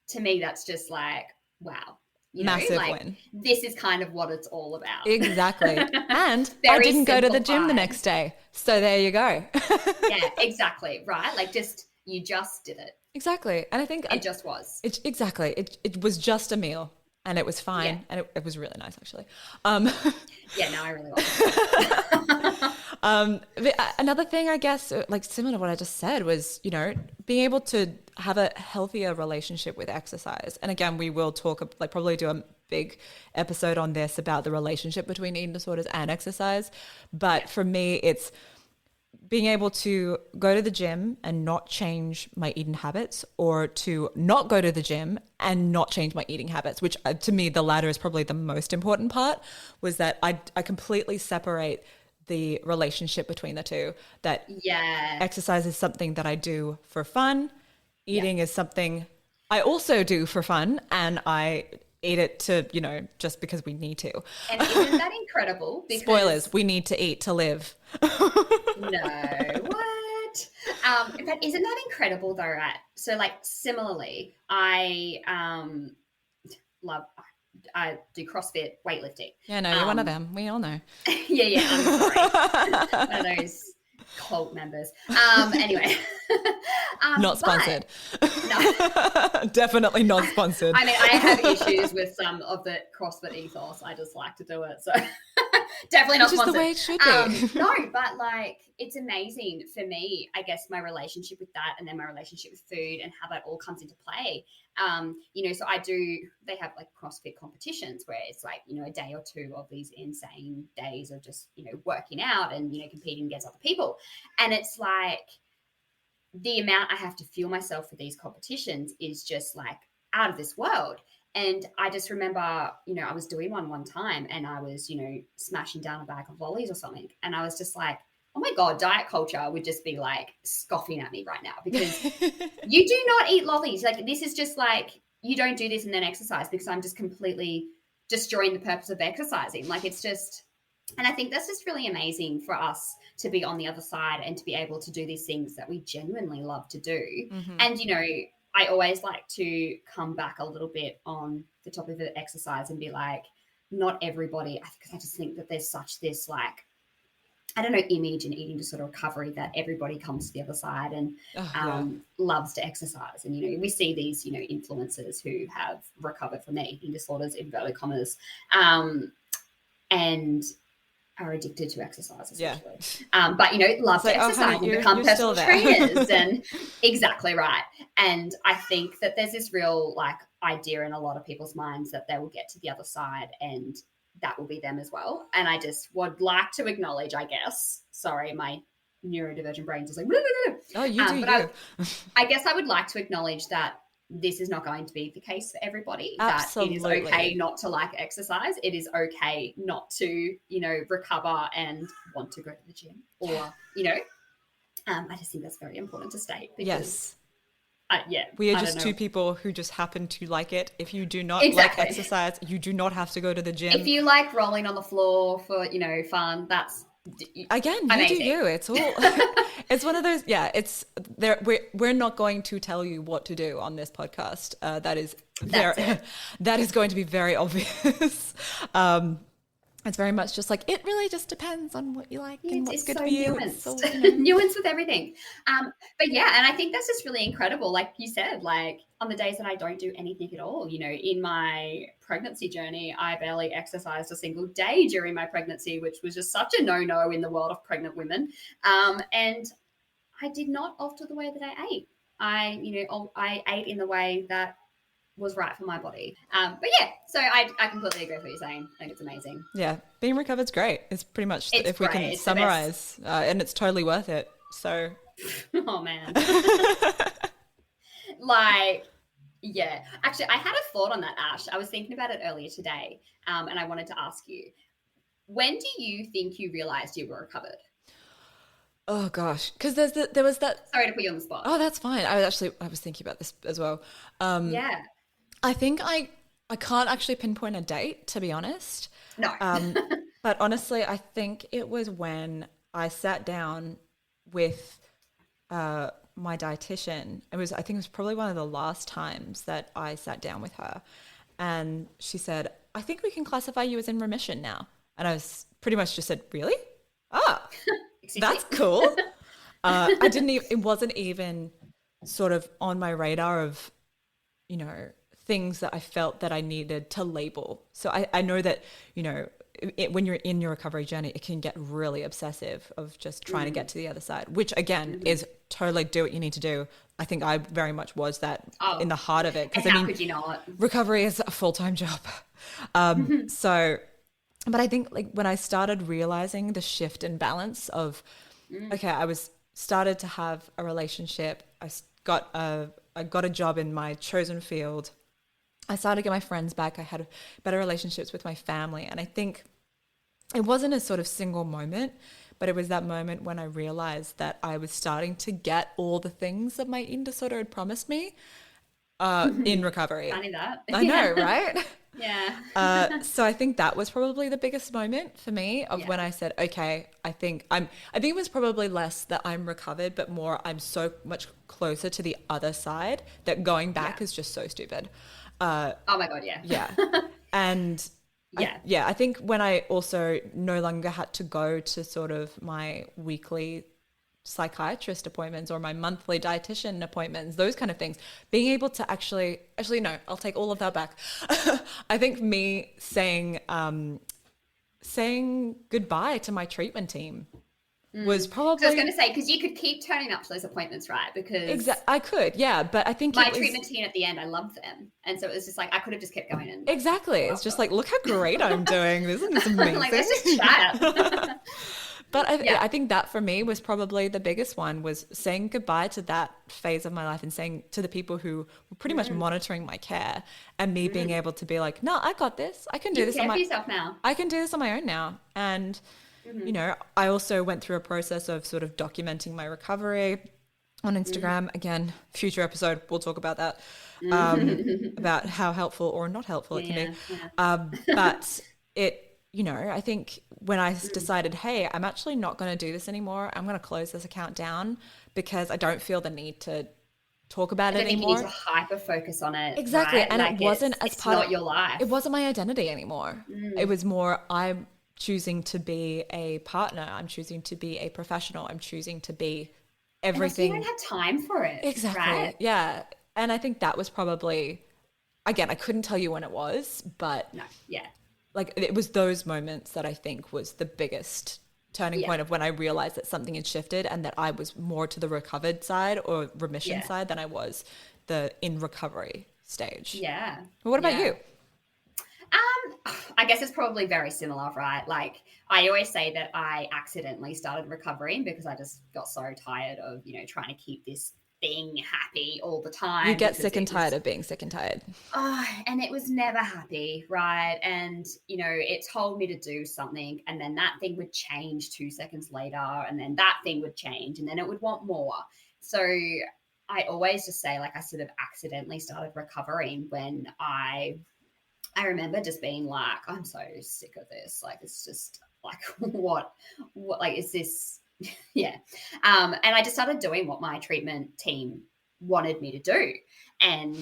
to me, that's just like, wow. You know, massive like, win. This is kind of what it's all about. Exactly. And I didn't go to the gym the next day. So there you go. Yeah, exactly. Right. Like you just did it. Exactly. And I think it just was. Exactly. It was just a meal and it was fine. Yeah. And it was really nice actually. Yeah, no, I really like it. Another thing, I guess, like similar to what I just said, was, you know, being able to have a healthier relationship with exercise. And again, we will talk, like probably do a big episode on this about the relationship between eating disorders and exercise. But for me, it's being able to go to the gym and not change my eating habits, or to not go to the gym and not change my eating habits, which to me, the latter is probably the most important part, was that I completely separate the relationship between the two. That exercise is something that I do for fun. Eating is something I also do for fun, and I eat it to, you know, just because we need to. And isn't that incredible? Because spoilers, we need to eat to live. No, what? But isn't that incredible though, right? So like similarly, I do CrossFit weightlifting. Yeah, no, you're one of them. We all know. Yeah, I'm sorry. One of those cult members. Anyway. Not sponsored. No. Definitely not sponsored. I mean, I have issues with some of the CrossFit ethos. I just like to do it. So definitely not sponsored. Which is the way it should be. No, but like, it's amazing for me, I guess, my relationship with that, and then my relationship with food and how that all comes into play. You know, so they have like CrossFit competitions where it's like, you know, a day or two of these insane days of just, you know, working out and, you know, competing against other people. And it's like, the amount I have to fuel myself for these competitions is just like out of this world. And I just remember, I was doing one time and I was, smashing down a bag of lollies or something. And I was just like, oh my God, diet culture would just be like scoffing at me right now because you do not eat lollies. Like, this is just like, you don't do this and then exercise, because I'm just completely destroying the purpose of exercising. Like, it's just, and I think that's just really amazing for us to be on the other side and to be able to do these things that we genuinely love to do. Mm-hmm. And, I always like to come back a little bit on the topic of exercise and be like, not everybody, because I just think that there's such this, like, I don't know, image in eating disorder recovery that everybody comes to the other side and loves to exercise. And, we see these, influencers who have recovered from their eating disorders, inverted commas, and are addicted to exercise, essentially. But, love to exercise and become personal trainers. And exactly right. And I think that there's this real, like, idea in a lot of people's minds that they will get to the other side and that will be them as well. And I just would like to acknowledge, I guess, sorry, my neurodivergent brain is like, oh, you do. But I guess I would like to acknowledge that this is not going to be the case for everybody. Absolutely. That it is okay not to like exercise. It is okay not to, recover and want to go to the gym, or, I just think that's very important to state. Because, we are just two people who just happen to like it. If you do not like exercise, you do not have to go to the gym. If you like rolling on the floor for, fun, that's again, amazing. You do you. It's all it's one of those, it's there. We're not going to tell you what to do on this podcast. That is going to be very obvious. It's very much just like, it really just depends on what you like and what's good for you. It's so nuanced with everything. But and I think that's just really incredible. Like you said, like, on the days that I don't do anything at all, in my pregnancy journey, I barely exercised a single day during my pregnancy, which was just such a no-no in the world of pregnant women. And I did not alter the way that I ate. I ate in the way that was right for my body. But so I completely agree with what you're saying. I think it's amazing. Yeah, being recovered's great. It's pretty much, if we can summarize, and it's totally worth it. So, oh man, like, actually, I had a thought on that, Ash. I was thinking about it earlier today, and I wanted to ask you, when do you think you realized you were recovered? Oh gosh, because there was that. Sorry to put you on the spot. Oh, that's fine. I was thinking about this as well. I think I can't actually pinpoint a date, to be honest. No. But honestly, I think it was when I sat down with my dietitian. I think it was probably one of the last times that I sat down with her, and she said, "I think we can classify you as in remission now." And I was pretty much just said, "Really? Ah, that's cool." It wasn't even sort of on my radar of, things that I felt that I needed to label. So I know that, when you're in your recovery journey, it can get really obsessive of just trying to get to the other side, which again is totally do what you need to do. I think I very much was that in the heart of it. Because how could you not? Recovery is a full-time job. So, but I think, like, when I started realizing the shift in balance of, okay, I started to have a relationship. I got a job in my chosen field. I started to get my friends back. I had better relationships with my family. And I think it wasn't a sort of single moment, but it was that moment when I realized that I was starting to get all the things that my eating disorder had promised me in recovery. Funny that. I know, right? Yeah. So I think that was probably the biggest moment for me of when I said, okay, I think it was probably less that I'm recovered, but more I'm so much closer to the other side that going back is just so stupid. Oh my God. Yeah. Yeah. And I think when I also no longer had to go to sort of my weekly psychiatrist appointments or my monthly dietitian appointments, those kind of things, being able to actually no, I'll take all of that back. I think me saying goodbye to my treatment team was probably. So I was going to say, because you could keep turning up to those appointments, right? Because I could, but I think my treatment team at the end, I loved them, and so it was just like I could have just kept going. And exactly, it's just like, look how great I'm doing. This is amazing. Like, let's just chat. But Yeah. I think that for me was probably the biggest one, was saying goodbye to that phase of my life and saying to the people who were pretty much Mm, monitoring my care, and me being mm. able to be like, no, I got this. You can care for yourself now. I can do this on my own now. And, Hmm. I also went through a process of sort of documenting my recovery on Mm. Instagram. Again, future episode, we'll talk about that, about how helpful or not helpful it can be. Yeah, yeah. But I think when I Mm. decided, hey, I'm actually not going to do this anymore, I'm going to close this account down because I don't feel the need to talk about I it don't think you need to anymore. hyper focus on it, Exactly. right? And it Like wasn't as it's part of, not your it life. wasn't my identity anymore. It Mm. was more, I'm choosing to be a partner. I'm choosing to be a professional. I'm choosing to be And also, you don't everything. have time for it, right? Exactly. Yeah. And I think that was probably, again, I couldn't tell you when it was, but No, yeah, like it was those moments that I think was the biggest turning yeah, point of when I realized that something had shifted and that I was more to the recovered side or remission yeah, side than I was the in recovery stage. yeah, But what about yeah. you? I guess it's probably very similar, right? Like I always say that I accidentally started recovering because I just got so tired of, trying to keep this thing happy all the You time get because sick and it tired was of being sick and tired. and it was never happy, right? And it told me to do something, and then that thing would change 2 seconds later, and then that thing would change, and then it would want more. So I always just say, like, I sort of accidentally started recovering when I remember just being like, I'm so sick of this. Like, it's just like, what, like, is this? Yeah. And I just started doing what my treatment team wanted me to do. And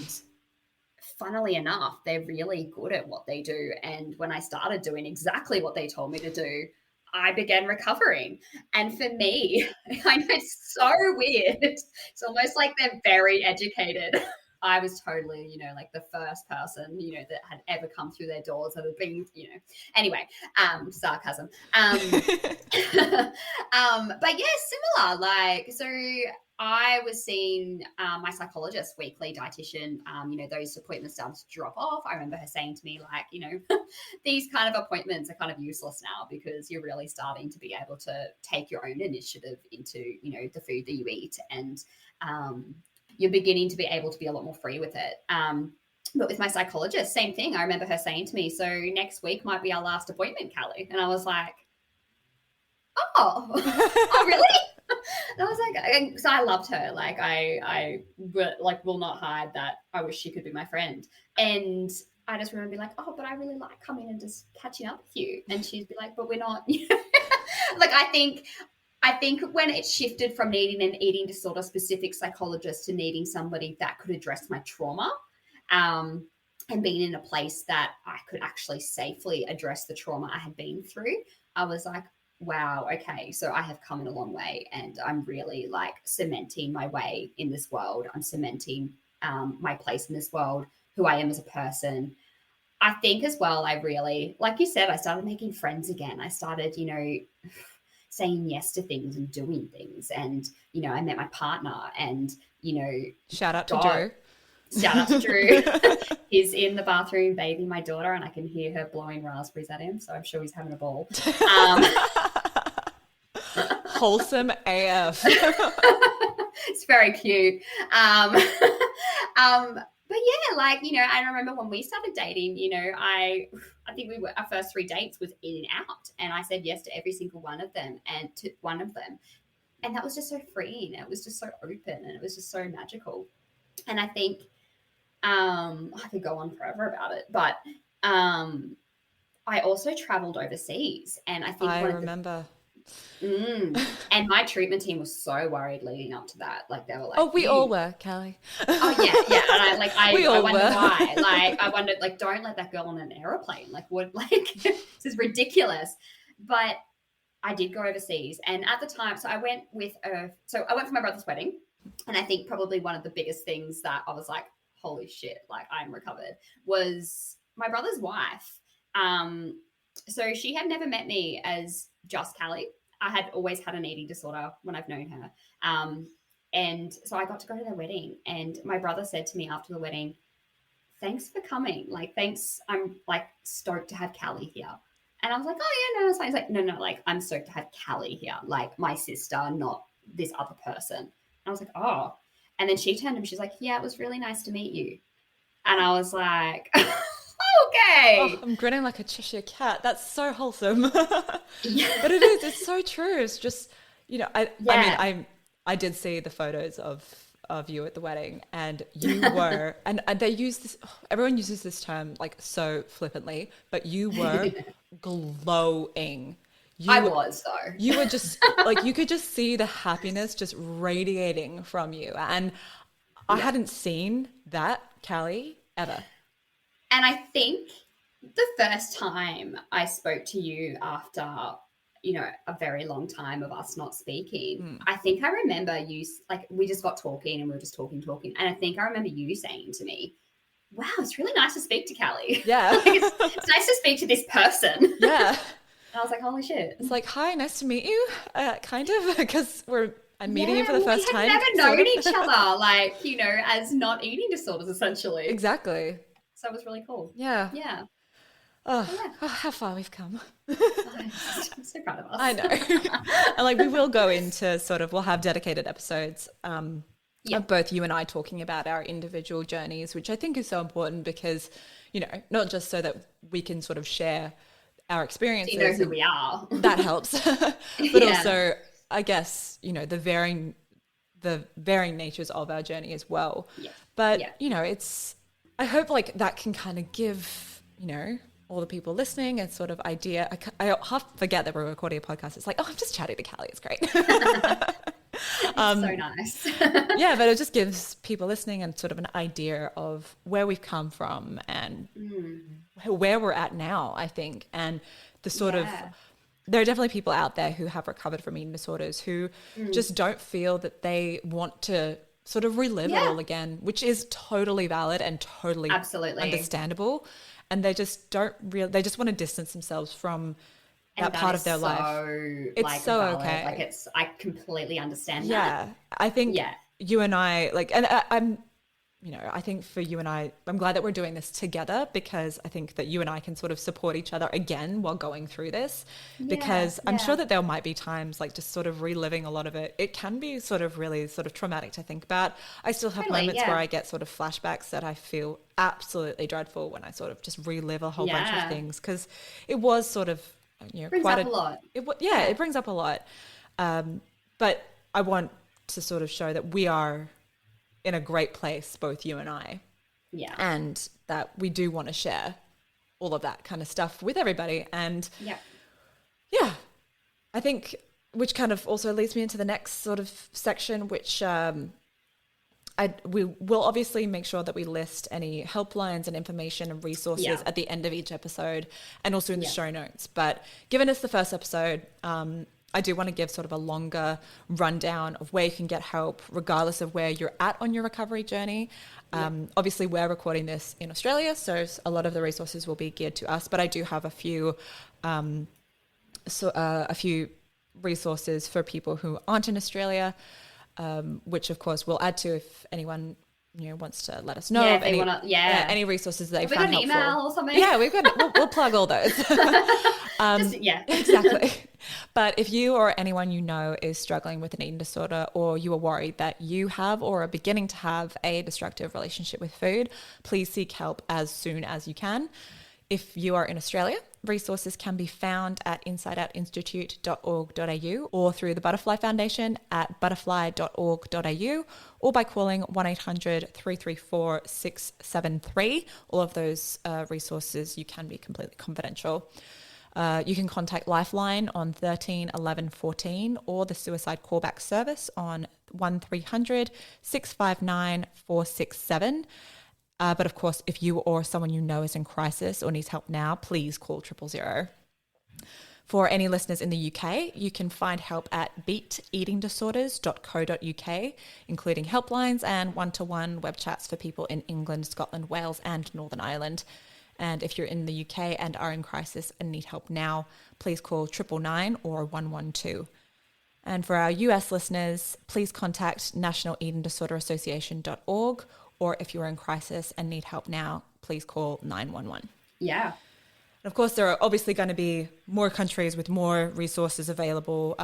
funnily enough, they're really good at what they do. And when I started doing exactly what they told me to do, I began recovering. And for me, I know it's so weird. It's almost like they're very educated. I was totally, like the first person, that had ever come through their doors that had been, anyway, sarcasm. But yeah, similar. Like, so I was seeing my psychologist weekly, dietitian. Those appointments started to drop off. I remember her saying to me, like, these kind of appointments are kind of useless now because you're really starting to be able to take your own initiative into, the food that you eat, and you're beginning to be able to be a lot more free with it. But with my psychologist, same thing. I remember her saying to me, "So next week might be our last appointment, Callie," and I was like, "Oh, oh, really?" And I was like, so I loved her. Like I like will not hide that I wish she could be my friend. And I just remember being like, oh, but I really like coming and just catching up with you. And she'd be like, but we're not. Like I think when it shifted from needing an eating disorder specific psychologist to needing somebody that could address my trauma, um, and being in a place that I could actually safely address the trauma I had been through, I was like, wow, okay, so I have come in a long way, and I'm really like cementing my way in this world. I'm cementing my place in this world, who I am as a person. I think as well, I really, like you said, I started making friends again. I started, saying yes to things and doing things. And, I met my partner and, Shout out to God, Drew. shout out to Drew. He's in the bathroom bathing my daughter, and I can hear her blowing raspberries at him. So I'm sure he's having a ball. Um, Wholesome AF. it's very cute. But yeah, like, I remember when we started dating, I think our first 3 dates was in and out, and I said yes to every single one of them, and to one of them, and that was just so freeing. It was just so open, and it was just so magical. And I think I could go on forever about it, but I also traveled overseas, and I think I one of the remember. and my treatment team was so worried leading up to that. Like they were like, Oh, we all "You, were, Callie. oh yeah, yeah," and I like We I all wonder were. why. Like I wondered, like, don't let that girl on an aeroplane. Like what? Like this is ridiculous. But I did go overseas, and at the time, so I went for my brother's wedding, and I think probably one of the biggest things that I was like, holy shit, like I'm recovered, was my brother's wife. Um, so she had never met me as just Callie. I had always had an eating disorder when I've known her. And so I got to go to their wedding, and my brother said to me after the wedding, thanks for coming. Like, thanks. I'm like stoked to have Callie here. And I was like, oh yeah, no, it's fine. He's like, no, no, like I'm stoked to have Callie here, like my sister, not this other person. And I was like, oh. And then she turned to me, she's like, yeah, it was really nice to meet you. And I was like, Oh, okay. I'm grinning like a Cheshire cat. That's so wholesome. Yeah. But it is, it's so true. It's just, I mean, Yeah. I did see the photos of you at the wedding, and you were, and they use this, everyone uses this term like so flippantly, but you were glowing. I You was though. you were just like, you could just see the happiness just radiating from you. And I Yeah. hadn't seen that, Callie, ever. And I think the first time I spoke to you after, a very long time of us not speaking, Mm. I think I remember you, like, we just got talking and we were just talking. And I think I remember you saying to me, wow, it's really nice to speak to Callie. Yeah. Like, it's nice to speak to this person. Yeah. And I was like, holy shit. It's like, hi, nice to meet you, kind of, because I'm meeting you Yeah, for the well, we first had time, never sort known of. each other, like, as not eating disorders, essentially. Exactly. So it was really cool. Yeah. Yeah. Oh, But yeah, oh, how far we've come. I'm so proud of I us. know. And like, we will go into sort of, we'll have dedicated episodes Yeah. of both you and I talking about our individual journeys, which I think is so important because, not just so that we can sort of share our So you know experiences, who and we are. that helps, but Yeah. also, I guess, the varying natures of our journey as well. Yeah. But, Yeah. I hope like that can kind of give, all the people listening a sort of idea. I half forget that we're recording a podcast. It's like, oh, I'm just chatting to Callie. It's great. It's so nice. Yeah, but it just gives people listening and sort of an idea of where we've come from and where we're at now, I think. And the sort of, Yeah. there are definitely people out there who have recovered from eating disorders who just don't feel that they want to sort of relive it Yeah. all again, which is totally valid and totally Absolutely. understandable. And they just they just want to distance themselves from And that that part is of their life. so It's like so valid. okay. Like I completely understand that. Yeah. I think Yeah. you and I, like, and I think for you and I, I'm glad that we're doing this together because I think that you and I can sort of support each other again while going through this, because I'm sure Yeah. that there might be times like just sort of reliving a lot of it. It can be sort of really sort of traumatic to think about. I still have Totally, moments where yeah. I get sort of flashbacks that I feel absolutely dreadful when I sort of just relive a whole bunch of Yeah. things, because it was sort of, Brings quite up a lot. yeah, Yeah. it brings up a lot. But I want to sort of show that we are in a great place, both you and I, Yeah. and that we do want to share all of that kind of stuff with everybody. And Yeah. yeah, I think, which kind of also leads me into the next sort of section, which we will obviously make sure that we list any helplines and information and resources Yeah. at the end of each episode and also in the Yeah. show notes. But given it's the first episode, I do want to give sort of a longer rundown of where you can get help, regardless of where you're at on your recovery journey. Obviously, we're recording this in Australia, so a lot of the resources will be geared to us. But I do have a few resources for people who aren't in Australia, which of course we'll add to if anyone wants to let us know Yeah, of if they wanna- yeah. any resources that they Have we got found an helpful. email or something? Yeah, we'll plug all those. Yeah. Exactly. But if you or anyone you know is struggling with an eating disorder, or you are worried that you have or are beginning to have a destructive relationship with food, please seek help as soon as you can. If you are in Australia, resources can be found at insideoutinstitute.org.au or through the Butterfly Foundation at butterfly.org.au or by calling 1-800-334-673. All of those resources, you can be completely confidential. You can contact Lifeline on 13 11 14 or the Suicide Callback Service on 1300 659 467. But of course, if you or someone you know is in crisis or needs help now, please call 000. For any listeners in the UK, you can find help at beateatingdisorders.co.uk, including helplines and one-to-one web chats for people in England, Scotland, Wales, and Northern Ireland. And if you're in the UK and are in crisis and need help now, please call 999 or 112. And for our US listeners, please contact nationaleatingdisorderassociation.org, or if you're in crisis and need help now, please call 911. Yeah. Of course, there are obviously going to be more countries with more resources available.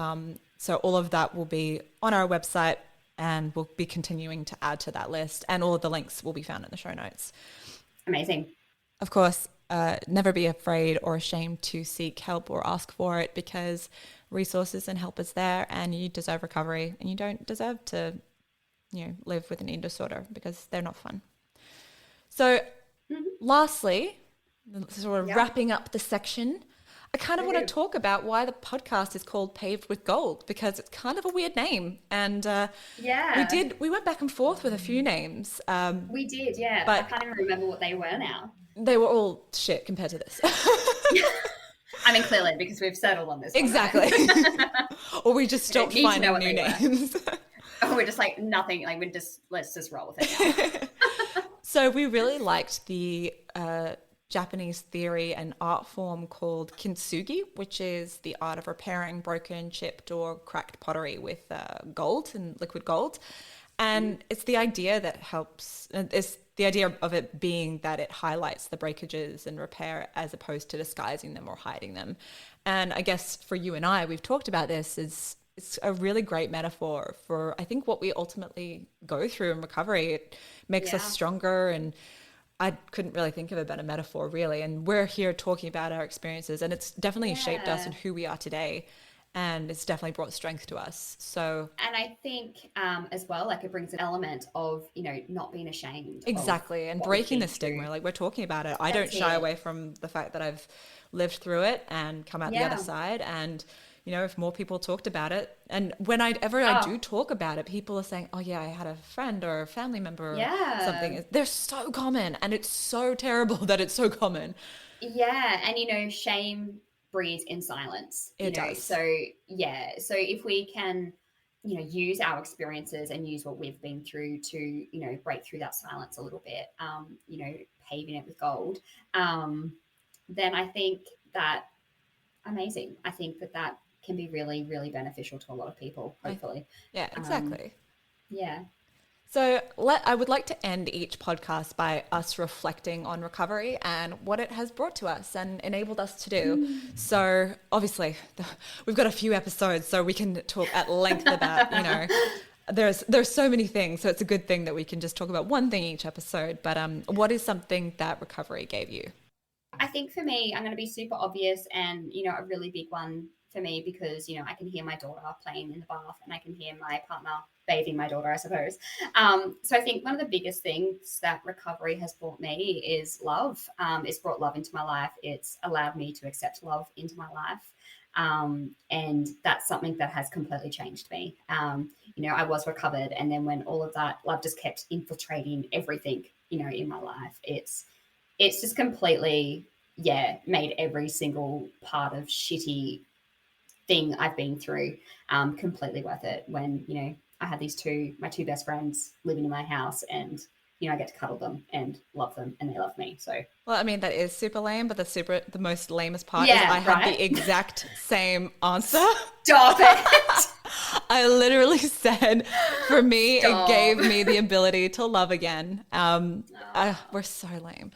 So all of that will be on our website, and we'll be continuing to add to that list. And all of the links will be found in the show notes. Amazing. Of course, never be afraid or ashamed to seek help or ask for it, because resources and help is there, and you deserve recovery, and you don't deserve to, live with an eating disorder, because they're not fun. So lastly, sort of wrapping up the section, I kind of want to talk about why the podcast is called Paved with Gold, because it's kind of a weird name. And we went back and forth with a few names. We did, yeah. But I can't even remember what they were now. They were all shit compared to this. I mean, clearly, because we've settled on this one. Exactly. Or we just stopped finding new names. Or we're just like, nothing, like let's just roll with it now. So we really liked the Japanese theory and art form called kintsugi, which is the art of repairing broken, chipped or cracked pottery with gold and liquid gold. And it's the idea that helps, it's the idea of it being that it highlights the breakages and repair as opposed to disguising them or hiding them. And I guess for you and I, we've talked about this, it's a really great metaphor for, I think, what we ultimately go through in recovery. It makes us stronger, and I couldn't really think of a better metaphor, really. And we're here talking about our experiences, and it's definitely shaped us and who we are today. And it's definitely brought strength to us. So, and I think as well, like, it brings an element of, not being ashamed. Exactly. And breaking the stigma. Like, we're talking about it. I don't shy away from the fact that I've lived through it and come out the other side. And, if more people talked about it, and whenever I do talk about it, people are saying, oh yeah, I had a friend or a family member or something. They're so common, and it's so terrible that it's so common. Yeah. And, shame breeds in silence. It does. So if we can, use our experiences and use what we've been through to, break through that silence a little bit, paving it with gold, then I think that amazing. I think that can be really, really beneficial to a lot of people, hopefully. Yeah, exactly. So I would like to end each podcast by us reflecting on recovery and what it has brought to us and enabled us to do. So obviously we've got a few episodes, so we can talk at length about, there's so many things. So it's a good thing that we can just talk about one thing each episode. But what is something that recovery gave you? I think for me, I'm going to be super obvious and, a really big one for me, because, I can hear my daughter playing in the bath, and I can hear my partner bathing my daughter, I suppose. So I think one of the biggest things that recovery has brought me is love. It's brought love into my life. It's allowed me to accept love into my life. And that's something that has completely changed me. I was recovered, and then when all of that love just kept infiltrating everything, in my life, it's just completely, made every single part of shitty thing I've been through completely worth it. When, I had my two best friends living in my house, and, I get to cuddle them and love them, and they love me. So, well, I mean, that is super lame, but the most lamest part is I had the exact same answer. Stop it. I literally said, for me, it gave me the ability to love again. We're so lame.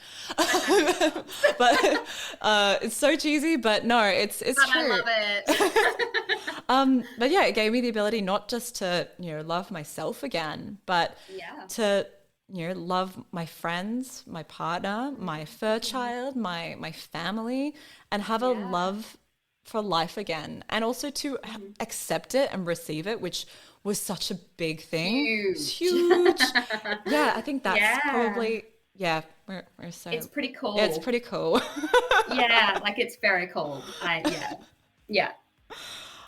But it's so cheesy, but no, it's true. I love it. But yeah, it gave me the ability not just to, love myself again, but to, love my friends, my partner, my fur child, my family, and have a love for life again, and also to accept it and receive it, which was such a big thing. Huge. Yeah, I think that's probably we're so, it's pretty cool. It's pretty cool. Like, it's very cool. I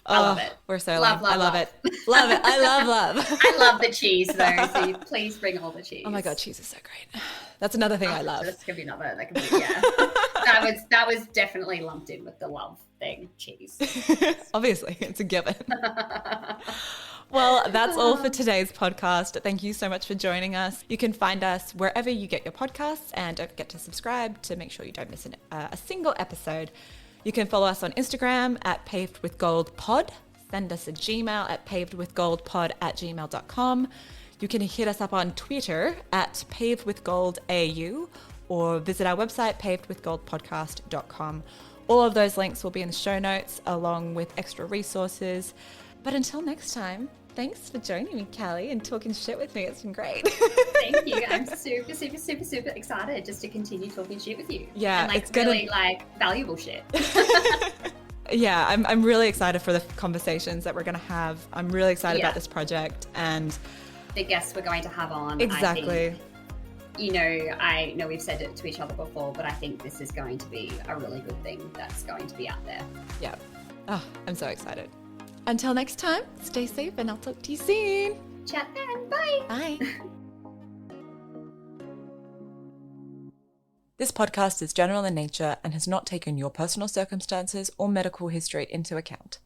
love it. We're so love. I love it. Love it. I love. I love the cheese though. So please bring all the cheese. Oh my god, cheese is so great. That's another thing I love. This could be another. That could be that was definitely lumped in with the love thing. Cheese. Obviously, it's a given. Well, that's all for today's podcast. Thank you so much for joining us. You can find us wherever you get your podcasts, and don't forget to subscribe to make sure you don't miss a single episode. You can follow us on Instagram at pavedwithgoldpod. Send us a Gmail at pavedwithgoldpod@gmail.com. You can hit us up on Twitter at pavedwithgoldau, or visit our website, pavedwithgoldpodcast.com. All of those links will be in the show notes along with extra resources. But until next time, thanks for joining me, Callie, and talking shit with me. It's been great. Thank you. I'm super, super, super, super excited just to continue talking shit with you. Yeah, and it's really valuable shit. Yeah, I'm really excited for the conversations that we're going to have. I'm really excited about this project and the guests we're going to have on. Exactly. I think, I know we've said it to each other before, but I think this is going to be a really good thing that's going to be out there. Yeah. Oh, I'm so excited. Until next time, stay safe and I'll talk to you soon. Chat then. Bye. Bye. This podcast is general in nature and has not taken your personal circumstances or medical history into account.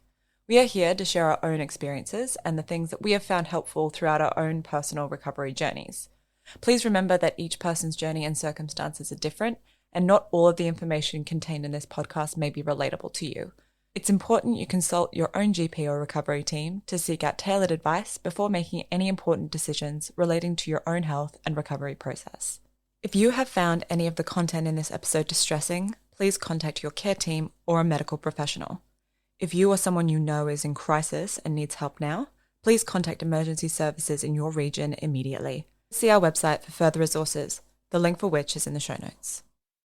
We are here to share our own experiences and the things that we have found helpful throughout our own personal recovery journeys. Please remember that each person's journey and circumstances are different, and not all of the information contained in this podcast may be relatable to you. It's important you consult your own GP or recovery team to seek out tailored advice before making any important decisions relating to your own health and recovery process. If you have found any of the content in this episode distressing, please contact your care team or a medical professional. If you or someone you know is in crisis and needs help now, please contact emergency services in your region immediately. See our website for further resources, the link for which is in the show notes.